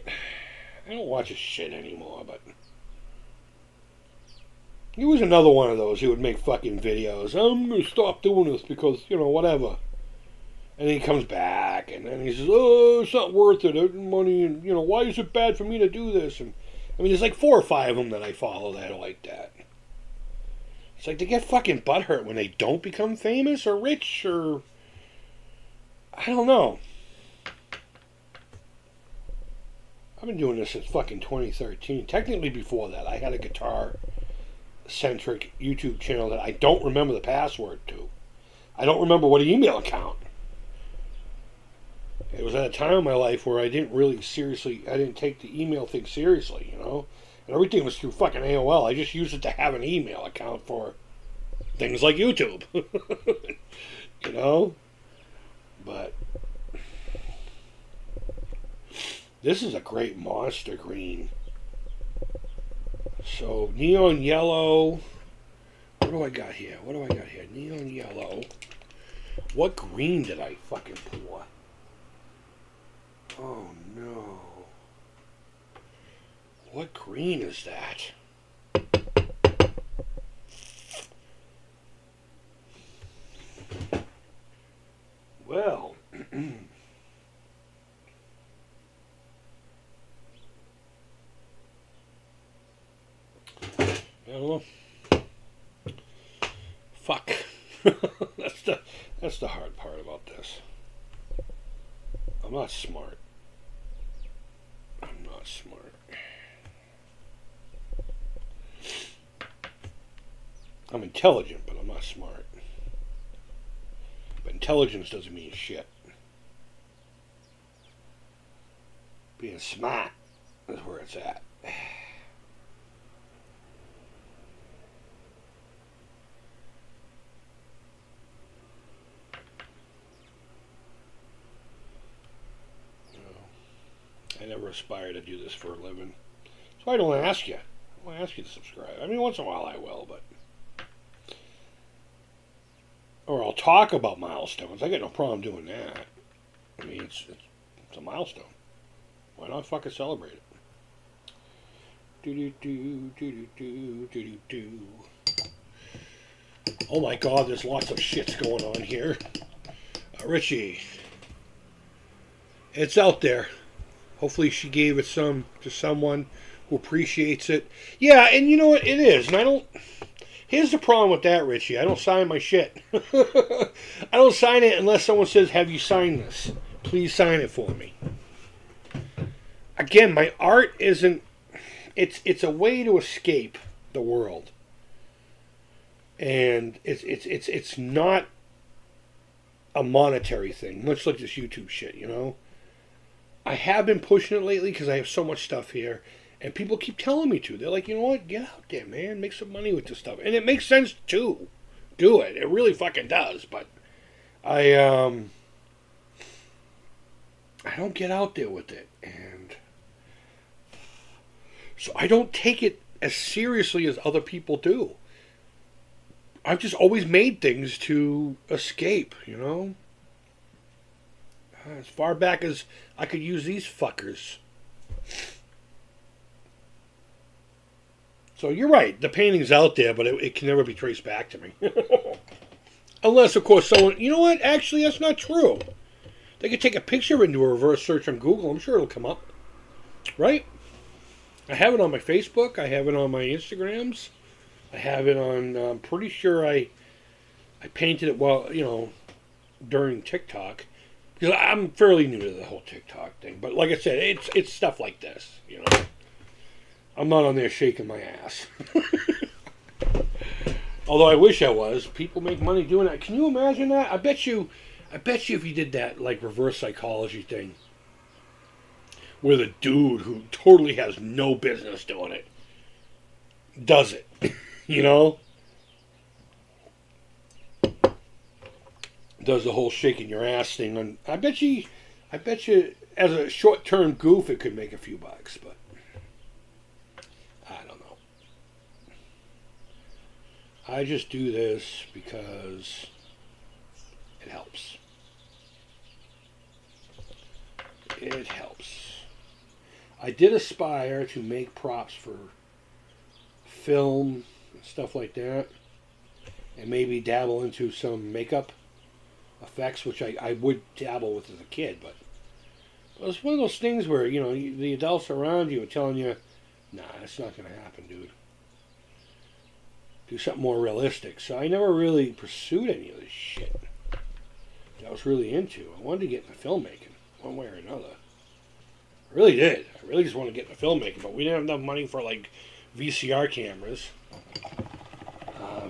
I don't watch his shit anymore, but he was another one of those who would make fucking videos. I'm going to stop doing this because, you know, whatever. And then he comes back and then he says, oh, it's not worth it. Money and, you know, why is it bad for me to do this? And I mean, there's like 4 or 5 of them that I follow that are like that. It's like they get fucking butthurt when they don't become famous or rich or... I don't know. I've been doing this since fucking 2013. Technically before that, I had a guitar-centric YouTube channel that I don't remember the password to. I don't remember what email account. It was at a time in my life where I didn't take the email thing seriously, you know? And everything was through fucking AOL. I just used it to have an email account for things like YouTube. You know? But this is a great monster green. So, neon yellow. What do I got here? Neon yellow. What green did I fucking pour? Oh no. What green is that? Well, I don't know. Fuck. That's the hard part about this. I'm not smart. I'm intelligent, but I'm not smart. But intelligence doesn't mean shit. Being smart is where it's at. I never aspire to do this for a living. So I don't ask you. I don't ask you to subscribe. I mean, once in a while I will, but... Or I'll talk about milestones. I got no problem doing that. I mean, it's a milestone. Why not fucking celebrate it? Do. Oh my god, there's lots of shits going on here. Richie. It's out there. Hopefully she gave it to someone who appreciates it. Yeah, and you know what? It is. And I don't... Here's the problem with that, Richie. I don't sign my shit. I don't sign it unless someone says, have you signed this? Please sign it for me. Again, my art isn't... It's a way to escape the world. And it's not a monetary thing, much like this YouTube shit, you know? I have been pushing it lately because I have so much stuff here. And people keep telling me to. They're like, you know what? Get out there, man. Make some money with this stuff. And it makes sense, too. Do it. It really fucking does. But I don't get out there with it. And so I don't take it as seriously as other people do. I've just always made things to escape, you know? As far back as I could use these fuckers. So you're right. The painting's out there, but it can never be traced back to me. Unless, of course, someone... You know what? Actually, that's not true. They could take a picture and do a reverse search on Google. I'm sure it'll come up. Right? I have it on my Facebook. I have it on my Instagrams. I have it on... I'm pretty sure I painted it while, during TikTok. Because I'm fairly new to the whole TikTok thing. But like I said, it's stuff like this, you know. I'm not on there shaking my ass. Although I wish I was. People make money doing that. Can you imagine that? I bet you if you did that, like, reverse psychology thing, where the dude who totally has no business doing it does it, you know? Does the whole shaking your ass thing. And I bet you, as a short-term goof, it could make a few bucks, but I don't know. I just do this because it helps. It helps. I did aspire to make props for film and stuff like that, and maybe dabble into some makeup effects, which I would dabble with as a kid, but it's one of those things where, the adults around you are telling you, Nah, that's not going to happen, dude. Do something more realistic. So I never really pursued any of this shit that I was really into. I wanted to get into filmmaking, one way or another. I really did. I really just wanted to get into filmmaking, but we didn't have enough money for, like, VCR cameras,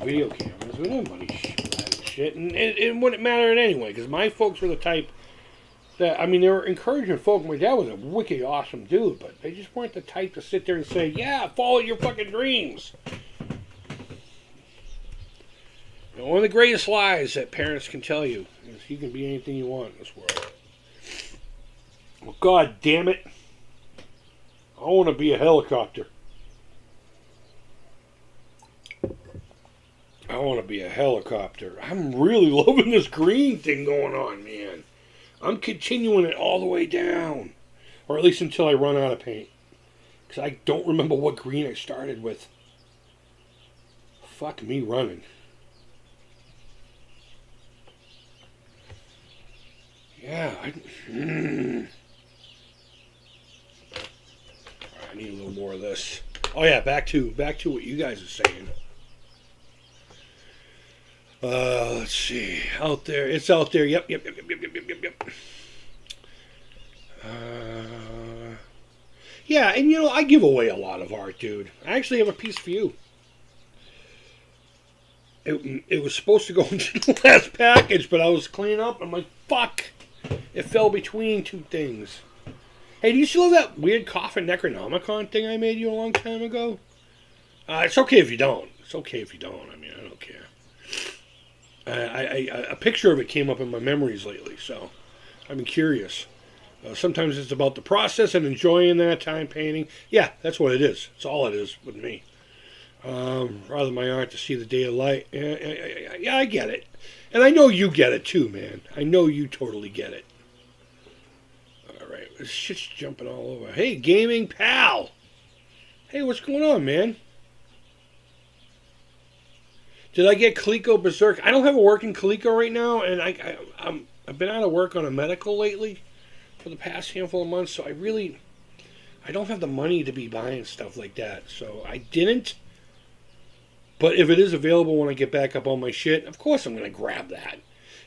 video cameras. We didn't have money for that shit, and it wouldn't matter anyway, because my folks were the type that, I mean, they were encouraging folk. My dad was a wicked awesome dude, but they just weren't the type to sit there and say, yeah, follow your fucking dreams. You know, one of the greatest lies that parents can tell you is you can be anything you want in this world. Well, God damn it. I want to be a helicopter. I want to be a helicopter. I'm really loving this green thing going on, man. I'm continuing it all the way down. Or at least until I run out of paint. Because I don't remember what green I started with. Fuck me running. Yeah, I need a little more of this. Oh yeah, back to what you guys are saying. Let's see. Out there. It's out there. Yep. Yeah, and you know, I give away a lot of art, dude. I actually have a piece for you. It was supposed to go into the last package, but I was cleaning up. I'm like, fuck. It fell between two things. Hey, do you still have that weird Coffin Necronomicon thing I made you a long time ago? It's okay if you don't. It's okay if you don't. I mean, I don't care. A picture of it came up in my memories lately, so I've been curious. Sometimes it's about the process and enjoying that time painting. Yeah, that's what it is. That's all it is with me. Rather my art to see the day of light. Yeah, I get it. And I know you get it too, man. I know you totally get it. Alright, this shit's jumping all over. Hey, gaming pal! Hey, what's going on, man? Did I get Coleco Berserk? I don't have a working Coleco right now, and I've been out of work on a medical lately for the past handful of months, so I don't have the money to be buying stuff like that. So I didn't. But if it is available when I get back up on my shit, of course I'm going to grab that.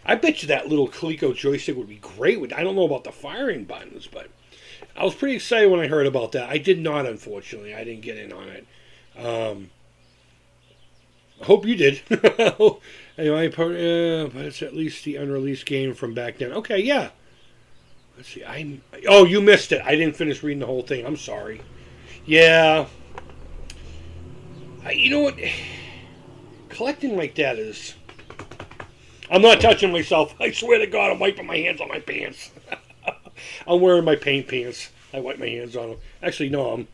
I bet you that little Coleco joystick would be great. I don't know about the firing buttons, but I was pretty excited when I heard about that. I did not, unfortunately. I didn't get in on it. I hope you did. Anyway, but it's at least the unreleased game from back then. Okay, yeah. Let's see. Oh, you missed it. I didn't finish reading the whole thing. I'm sorry. Yeah. You know what? Collecting like that is... I'm not touching myself. I swear to God, I'm wiping my hands on my pants. I'm wearing my paint pants. I wipe my hands on them. Actually, no,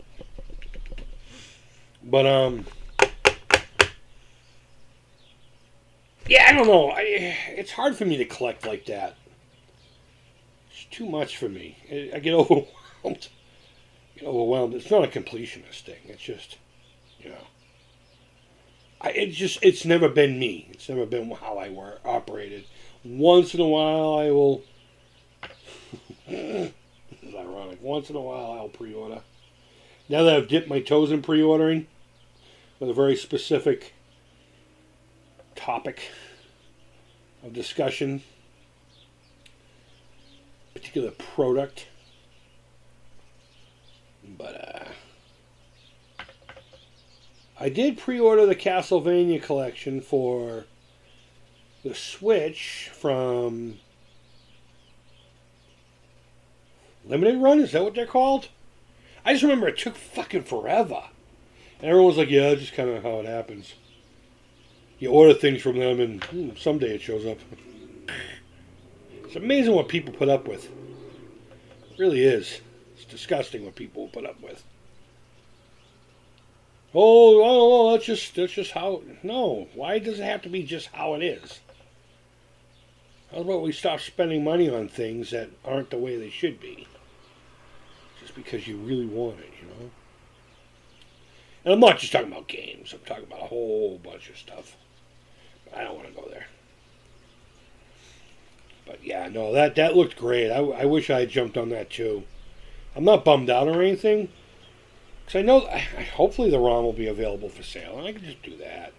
But, yeah, I don't know. It's hard for me to collect like that. It's too much for me. I get overwhelmed. It's not a completionist thing. It's just, you know. It's never been me. It's never been how I operated. Once in a while, I will. This is ironic. Once in a while, I'll pre-order. Now that I've dipped my toes in pre-ordering, with a very specific topic of discussion, particular product, but I did pre-order the Castlevania collection for the Switch from Limited Run. Is that what they're called? I just remember it took fucking forever, and everyone was like, "Yeah, that's just kind of how it happens." You order things from them, and someday it shows up. It's amazing what people put up with. It really is. It's disgusting what people put up with. Oh, that's just how... No, why does it have to be just how it is? How about we stop spending money on things that aren't the way they should be? Just because you really want it, you know? And I'm not just talking about games. I'm talking about a whole bunch of stuff. I don't want to go there. But yeah, no, that looked great. I wish I had jumped on that too. I'm not bummed out or anything. Because I know, hopefully the ROM will be available for sale, and I can just do that.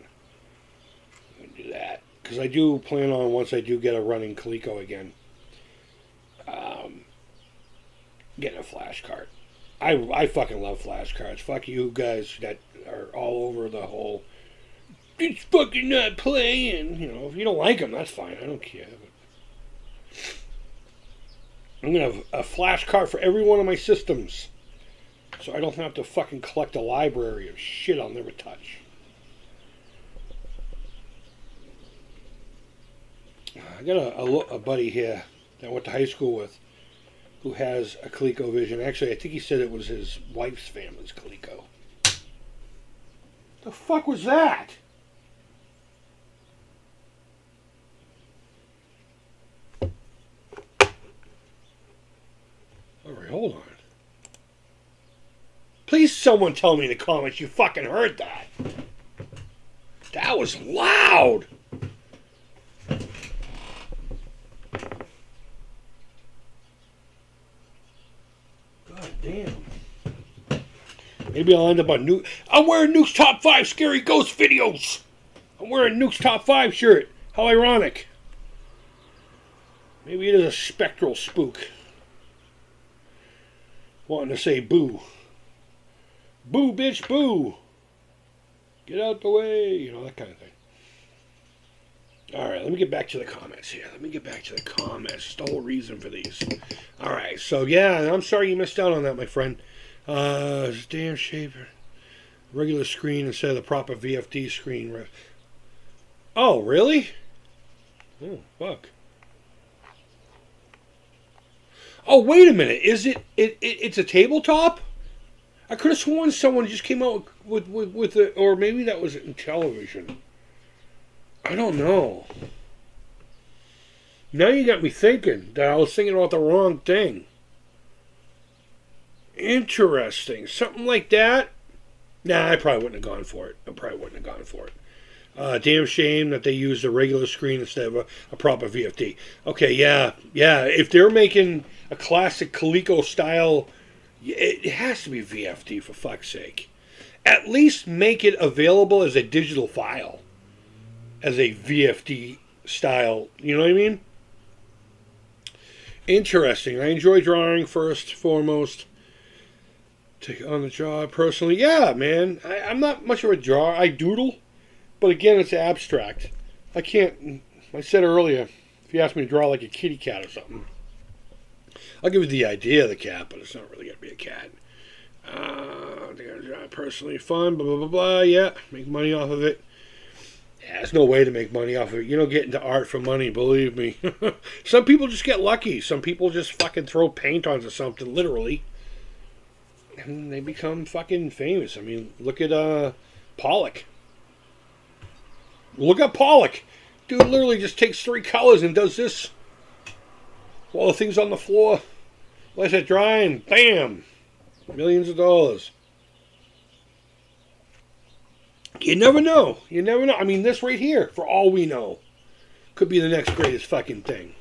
I can do that. Because I do plan on, once I do get a running Coleco again, getting a flash card. I fucking love flash cards. Fuck you guys that are all over the whole, it's fucking not playing. You know, if you don't like them, that's fine. I don't care. But I'm going to have a flash card for every one of my systems. So I don't have to fucking collect a library of shit I'll never touch. I got a buddy here that I went to high school with who has a ColecoVision. Actually, I think he said it was his wife's family's Coleco. The fuck was that? Alright, hold on. Please someone tell me in the comments you fucking heard that. That was loud. God damn. Maybe I'll end up on Nuke. I'm wearing Nuke's Top 5 Scary Ghost videos. I'm wearing Nuke's Top 5 shirt. How ironic. Maybe it is a spectral spook. Wanting to say boo. Boo, bitch, boo. Get out the way. You know, that kind of thing. Alright, let me get back to the comments here. It's the whole reason for these. Alright, so yeah, I'm sorry you missed out on that, my friend. Damn shaper. Regular screen instead of the proper VFD screen. Oh, really? Oh, fuck. Oh, wait a minute. Is it's a tabletop? I could have sworn someone just came out with it, or maybe that was in television. I don't know. Now you got me thinking that I was thinking about the wrong thing. Interesting. Something like that? Nah, I probably wouldn't have gone for it. Damn shame that they used a regular screen instead of a proper VFD. Okay, yeah. If they're making a classic Coleco style, it has to be VFD for fuck's sake. At least make it available as a digital file. As a VFD style, you know what I mean? Interesting. I enjoy drawing first, foremost. Take on the job personally. Yeah, man. I'm not much of a drawer. I doodle. But again, it's abstract. I said earlier, if you ask me to draw like a kitty cat or something, I'll give you the idea of the cat, but it's not really going to be a cat. Personally fun, blah, blah, blah, blah. Yeah, make money off of it. Yeah, there's no way to make money off of it. You don't get into art for money, believe me. Some people just get lucky. Some people just fucking throw paint onto something, literally. And they become fucking famous. I mean, look at Pollock. Look at Pollock. Dude literally just takes 3 colors and does this. While the thing's on the floor. Lets it dry and bam. Millions of dollars. You never know. I mean, this right here, for all we know, could be the next greatest fucking thing.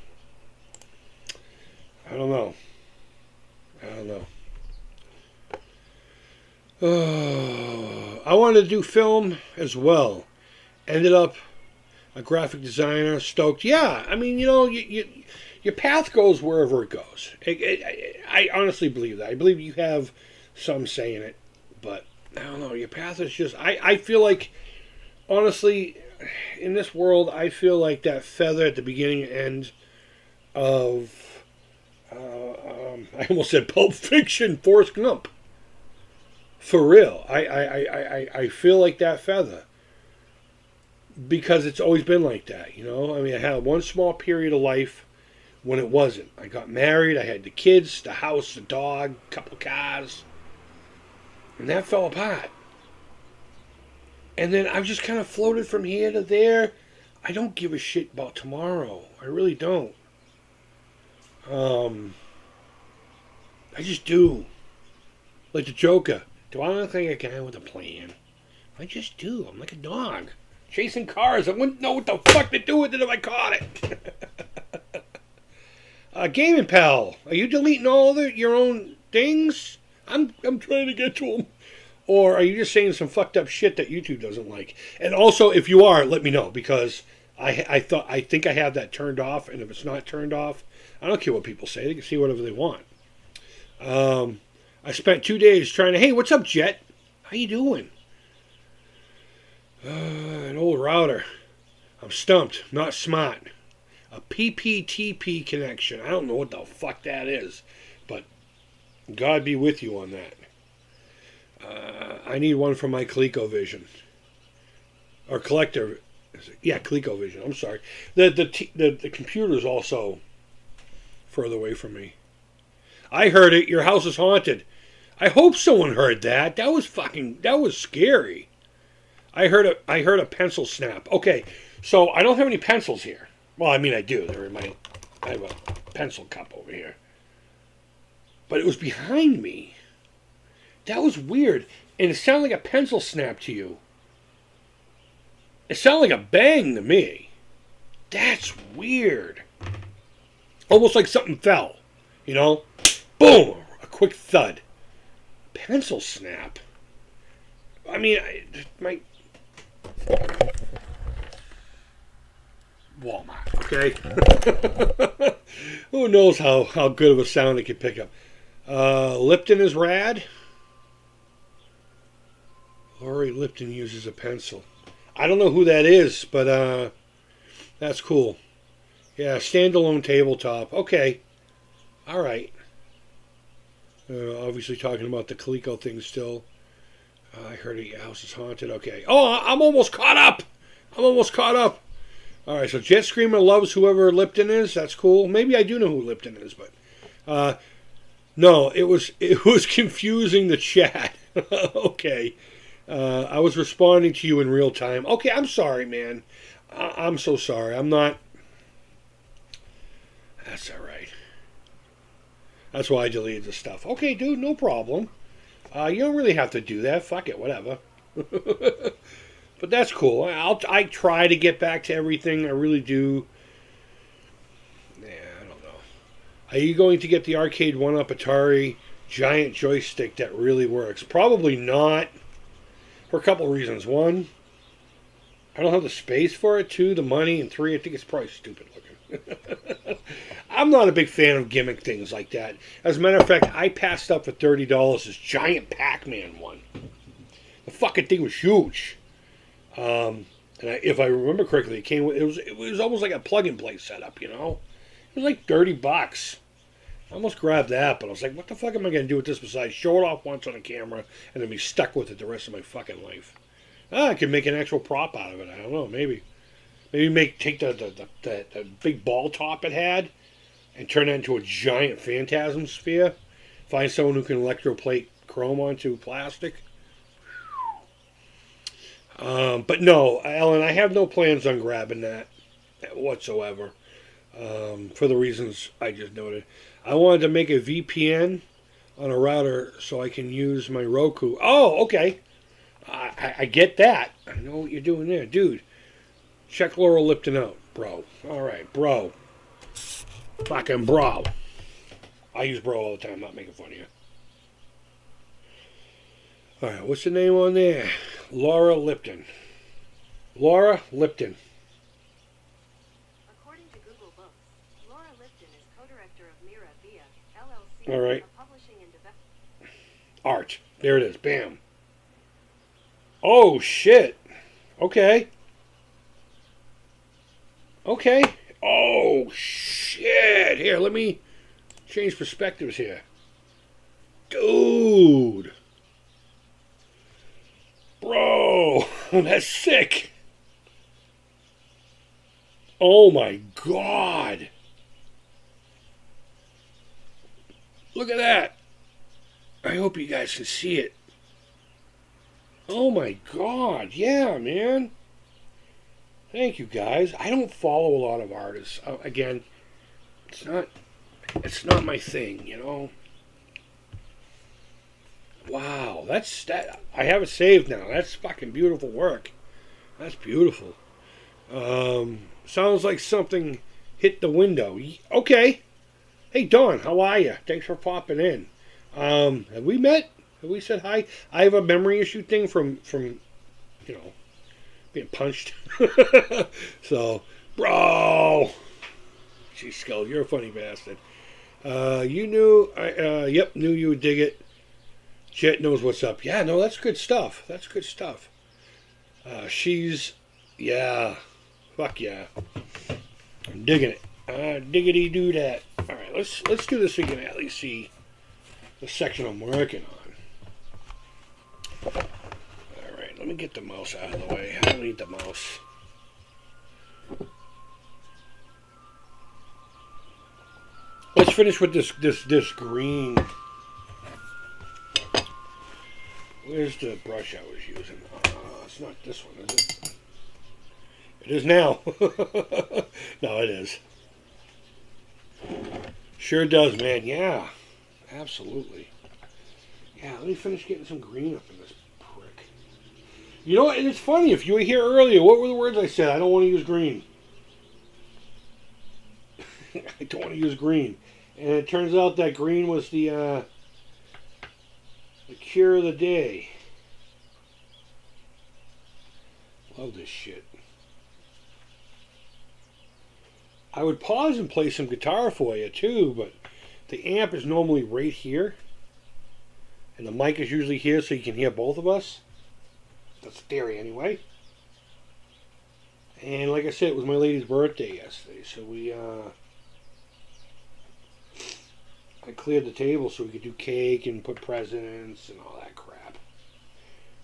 I don't know. I wanted to do film as well. Ended up a graphic designer, stoked. Yeah, I mean, you know, your path goes wherever it goes. I honestly believe that. I believe you have some say in it, but I don't know. Your path is just. I feel like, honestly, in this world, I feel like that feather at the beginning and end of. I almost said Pulp Fiction, Forrest Gump. For real, I feel like that feather. Because it's always been like that, you know? I mean, I had one small period of life when it wasn't. I got married, I had the kids, the house, the dog, a couple of cars. And that fell apart. And then I've just kind of floated from here to there. I don't give a shit about tomorrow. I really don't. I just do. Like the Joker. Do I look like a guy with a plan? I just do. I'm like a dog. Chasing cars. I wouldn't know what the fuck to do with it if I caught it. Gaming Pal. Are you deleting all your own things? I'm trying to get to them. Or are you just saying some fucked up shit that YouTube doesn't like? And also, if you are, let me know, because I think I have that turned off, and if it's not turned off, I don't care what people say. They can see whatever they want. I spent 2 days trying to, hey, what's up, Jet? How you doing? An old router. I'm stumped. Not smart. A PPTP connection. I don't know what the fuck that is, but God be with you on that. I need one for my ColecoVision. Or Collector. Yeah, ColecoVision. I'm sorry. The computer's also further away from me. I heard it. Your house is haunted. I hope someone heard that. That was scary. I heard a pencil snap. Okay, so I don't have any pencils here. Well, I mean I do. I have a pencil cup over here. But it was behind me. That was weird. And it sounded like a pencil snap to you. It sounded like a bang to me. That's weird. Almost like something fell. You know? Boom! A quick thud. Pencil snap? I mean, my... Walmart, okay? Who knows how good of a sound it can pick up. Lipton is rad. Laurie Lipton uses a pencil. I don't know who that is, but that's cool. Yeah, standalone tabletop. Okay. All right. Obviously talking about the Coleco thing still. I heard your house is haunted. Okay. Oh, I'm almost caught up. All right, so Jet Screamer loves whoever Lipton is. That's cool. Maybe I do know who Lipton is, but no, it was confusing the chat. Okay. I was responding to you in real time. Okay, I'm sorry, man. I'm so sorry. I'm not... That's all right. That's why I deleted the stuff. Okay, dude, no problem. You don't really have to do that. Fuck it, whatever. But that's cool. I try to get back to everything. I really do. Yeah, I don't know. Are you going to get the arcade 1-up Atari giant joystick that really works? Probably not. For a couple of reasons. One, I don't have the space for it. Two, the money. And three, I think it's probably stupid looking. I'm not a big fan of gimmick things like that. As a matter of fact, I passed up for $30 this giant Pac-Man one. The fucking thing was huge. If I remember correctly, it was almost like a plug-and-play setup, you know? It was like $30. I almost grabbed that, but I was like, what the fuck am I going to do with this besides show it off once on the camera and then be stuck with it the rest of my fucking life? I could make an actual prop out of it. I don't know, maybe. Maybe take the big ball top it had and turn it into a giant phantasm sphere. Find someone who can electroplate chrome onto plastic. But no, Ellen, I have no plans on grabbing that whatsoever. For the reasons I just noted. I wanted to make a VPN on a router so I can use my Roku. Oh, okay. I get that. I know what you're doing there. Dude, check Laura Lipton out, bro. All right, bro. Fucking bro. I use bro all the time, not making fun of you. All right, what's the name on there? Laura Lipton. Laura Lipton. According to Google Books, Laura Lipton is co-director of Mira Via, LLC, all right. publishing and development. Art. There it is. Bam. Oh, shit. Okay. Okay. Oh, shit. Here, let me change perspectives here. Dude. Bro, that's sick. Oh my God. Look at that. I hope you guys can see it. Oh my God. Yeah, man. Thank you guys. I don't follow a lot of artists. Again, it's not my thing, you know. Wow, that. I have it saved now. That's fucking beautiful work. That's beautiful. Sounds like something hit the window. Okay. Hey, Dawn, how are you? Thanks for popping in. Have we met? Have we said hi? I have a memory issue thing from being punched. So, bro. Jeez, Skull, you're a funny bastard. Yep, knew you would dig it. Jet knows what's up. Yeah, no, that's good stuff. That's good stuff. Yeah, fuck yeah. I'm digging it. Diggity do that. All right, let's do this so you can at least see the section I'm working on. All right, let me get the mouse out of the way. I don't need the mouse. Let's finish with this green. Where's the brush I was using? It's not this one, is it? It is now. No, it is. Sure does, man. Yeah, absolutely. Yeah, let me finish getting some green up in this prick. You know what? And it's funny. If you were here earlier, what were the words I said? I don't want to use green. I don't want to use green. And it turns out that green was the cure of the day. Love this shit. I would pause and play some guitar for you too, but the amp is normally right here. And the mic is usually here so you can hear both of us. That's the theory anyway. And like I said, it was my lady's birthday yesterday, so I cleared the table so we could do cake and put presents and all that crap.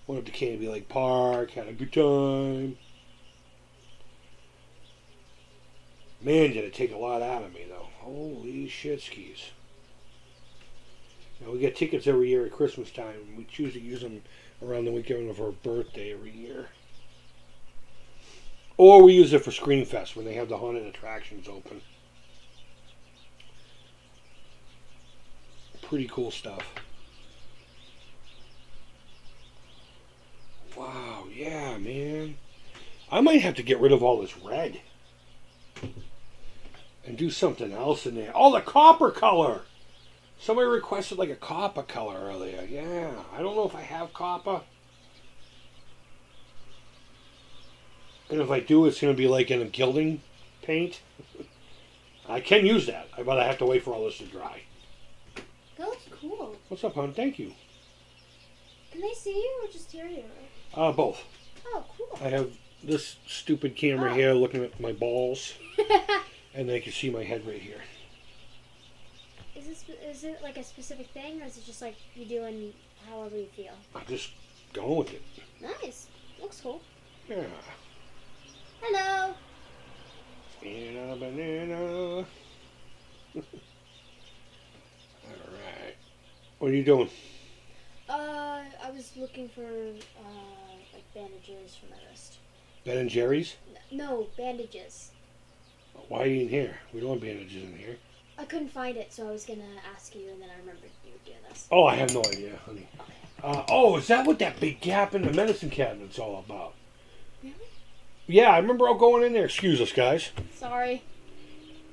Went up to Canby Lake Park, had a good time. Man, did it take a lot out of me, though. Holy shit skis. You know, we get tickets every year at Christmas time, and we choose to use them around the weekend of our birthday every year. Or we use it for Screamfest when they have the haunted attractions open. Pretty cool stuff. Wow, yeah, man. I might have to get rid of all this red. And do something else in there. Oh, the copper color! Somebody requested like a copper color earlier. Yeah, I don't know if I have copper. And if I do, it's going to be like in a gilding paint. I can use that, but I have to wait for all this to dry. That looks cool. What's up, hon? Thank you. Can they see you or just hear you? Both. Oh, cool. I have this stupid camera here looking at my balls. And they can see my head right here. Is it like a specific thing, or is it just like you doing however you feel? I'm just going with it. Nice. Looks cool. Yeah. Hello. Banana, banana. Alright. What are you doing? I was looking for like bandages for my wrist. Ben and Jerry's? No, bandages. Why are you in here? We don't have bandages in here. I couldn't find it, so I was gonna ask you, and then I remembered you were doing this. Oh, I have no idea, honey. Is that what that big gap in the medicine cabinet's all about? Really? Yeah, I remember all going in there. Excuse us, guys. Sorry.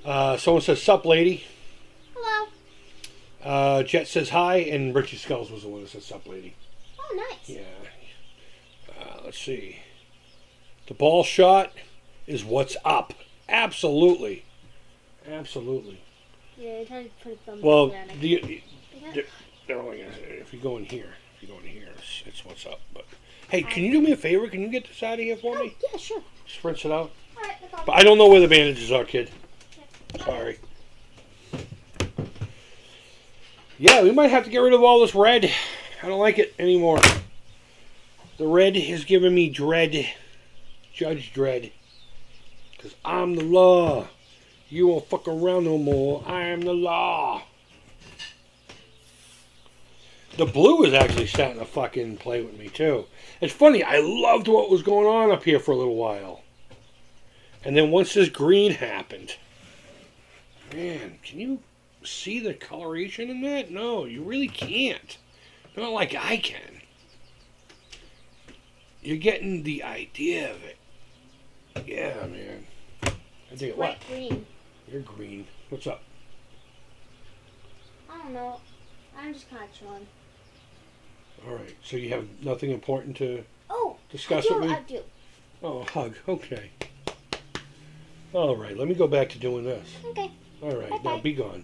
Someone says, sup, lady. Hello. Jet says hi, and Richie Skulls was the one that said, sup, lady. Oh, nice. Yeah. Let's see. The ball shot is what's up. Absolutely. Absolutely. Yeah, I tried to put a thumb Well, there. they're only gonna, if you go in here, it's what's up. But hey, can you do me a favor? Can you get this out of here for me? Yeah, sure. Just rinse it out. All right, no problem. But I don't know where the bandages are, kid. Sorry. Yeah, we might have to get rid of all this red. I don't like it anymore. The red is giving me dread. Judge Dredd. Because I'm the law. You won't fuck around no more. I am the law. The blue is actually starting to fucking play with me too. It's funny, I loved what was going on up here for a little while. And then once this green happened, man, can you see the coloration in that? No, you really can't. Not like I can. You're getting the idea of it. Yeah, man. I think what? Bright green. You're green. What's up? I don't know. I'm just kind of chilling. All right. So you have nothing important to Oh, discuss with me? I do. Oh, a hug. Okay. All right. Let me go back to doing this. Okay. All right. Bye-bye. Now be gone.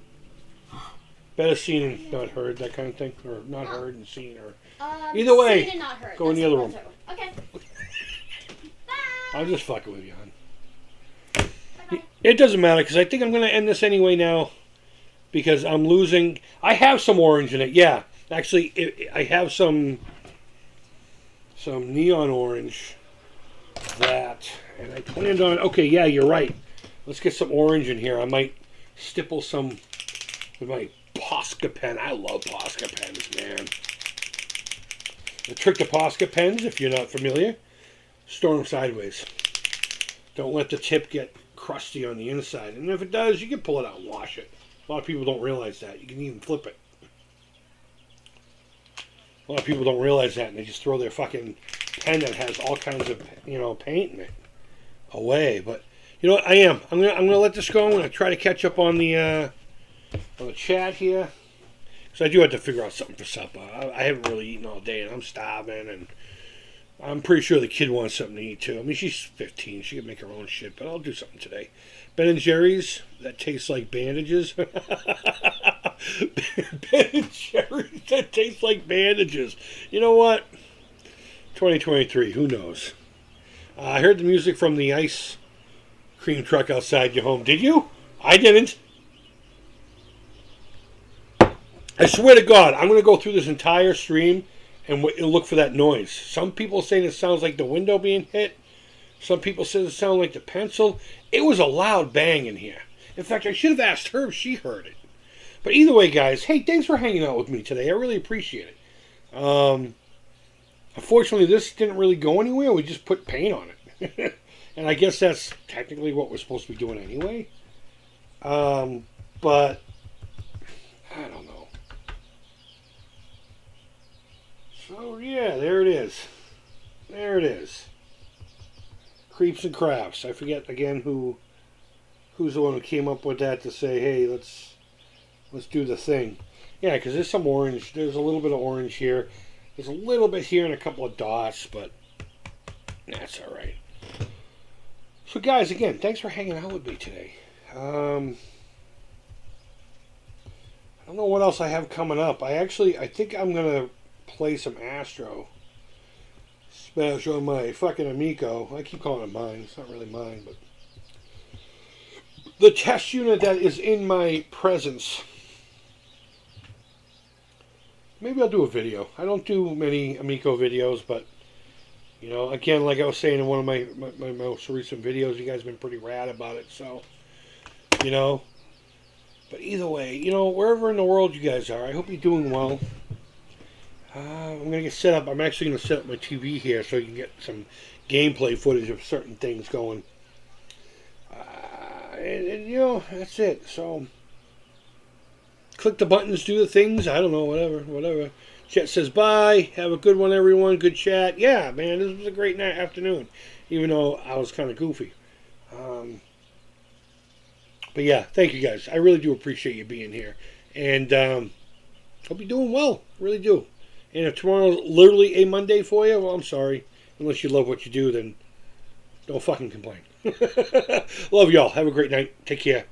Better seen and not heard, that kind of thing, or not heard and seen, or either way, seen and not heard. go in the other room. Okay. I'm just fucking with you, hon. Bye-bye. It doesn't matter because I think I'm going to end this anyway now because I'm losing. I have some orange in it. Yeah, actually, I have some neon orange that, and I planned on. Okay, yeah, you're right. Let's get some orange in here. I might stipple some with my Posca pen. I love Posca pens, man. The trick to Posca pens, if you're not familiar, store them sideways. Don't let the tip get crusty on the inside. And if it does, you can pull it out and wash it. A lot of people don't realize that. You can even flip it. A lot of people don't realize that, and they just throw their fucking pen that has all kinds of, paint in it away. But you know what? I'm gonna let this go. I'm gonna try to catch up on the chat here, because I do have to figure out something for supper. I haven't really eaten all day, and I'm starving, and I'm pretty sure the kid wants something to eat too. I mean, she's 15; she can make her own shit, but I'll do something today. Ben and Jerry's that tastes like bandages. Ben and Jerry's that tastes like bandages. You know what? 2023. Who knows? I heard the music from the ice cream truck outside your home. Did you? I didn't. I swear to God, I'm going to go through this entire stream and look for that noise. Some people saying it sounds like the window being hit. Some people say it sounds like the pencil. It was a loud bang in here. In fact, I should have asked her if she heard it. But either way, guys, hey, thanks for hanging out with me today. I really appreciate it. Unfortunately, this didn't really go anywhere. We just put paint on it. And I guess that's technically what we're supposed to be doing anyway. But I don't know. So, yeah, there it is. There it is. Creeps and Crafts. I forget, again, who's the one who came up with that to say, hey, let's do the thing. Yeah, because there's some orange. There's a little bit of orange here. There's a little bit here and a couple of dots, but that's all right. So, guys, again, thanks for hanging out with me today. I don't know what else I have coming up. I think I'm going to play some Astro Smash on my fucking Amico. I keep calling it mine. It's not really mine, but the test unit that is in my presence. Maybe I'll do a video. I don't do many Amico videos, but again, like I was saying in one of my most recent videos, you guys have been pretty rad about it. So, but either way, wherever in the world you guys are, I hope you're doing well. I'm going to get set up. I'm actually going to set up my TV here so you can get some gameplay footage of certain things going. And that's it. So, click the buttons, do the things. I don't know, whatever. Chet says bye. Have a good one, everyone. Good chat. Yeah, man, this was a great afternoon, even though I was kind of goofy. But yeah, thank you guys. I really do appreciate you being here. And hope you're doing well. Really do. And if tomorrow's literally a Monday for you, well, I'm sorry. Unless you love what you do, then don't fucking complain. Love y'all. Have a great night. Take care.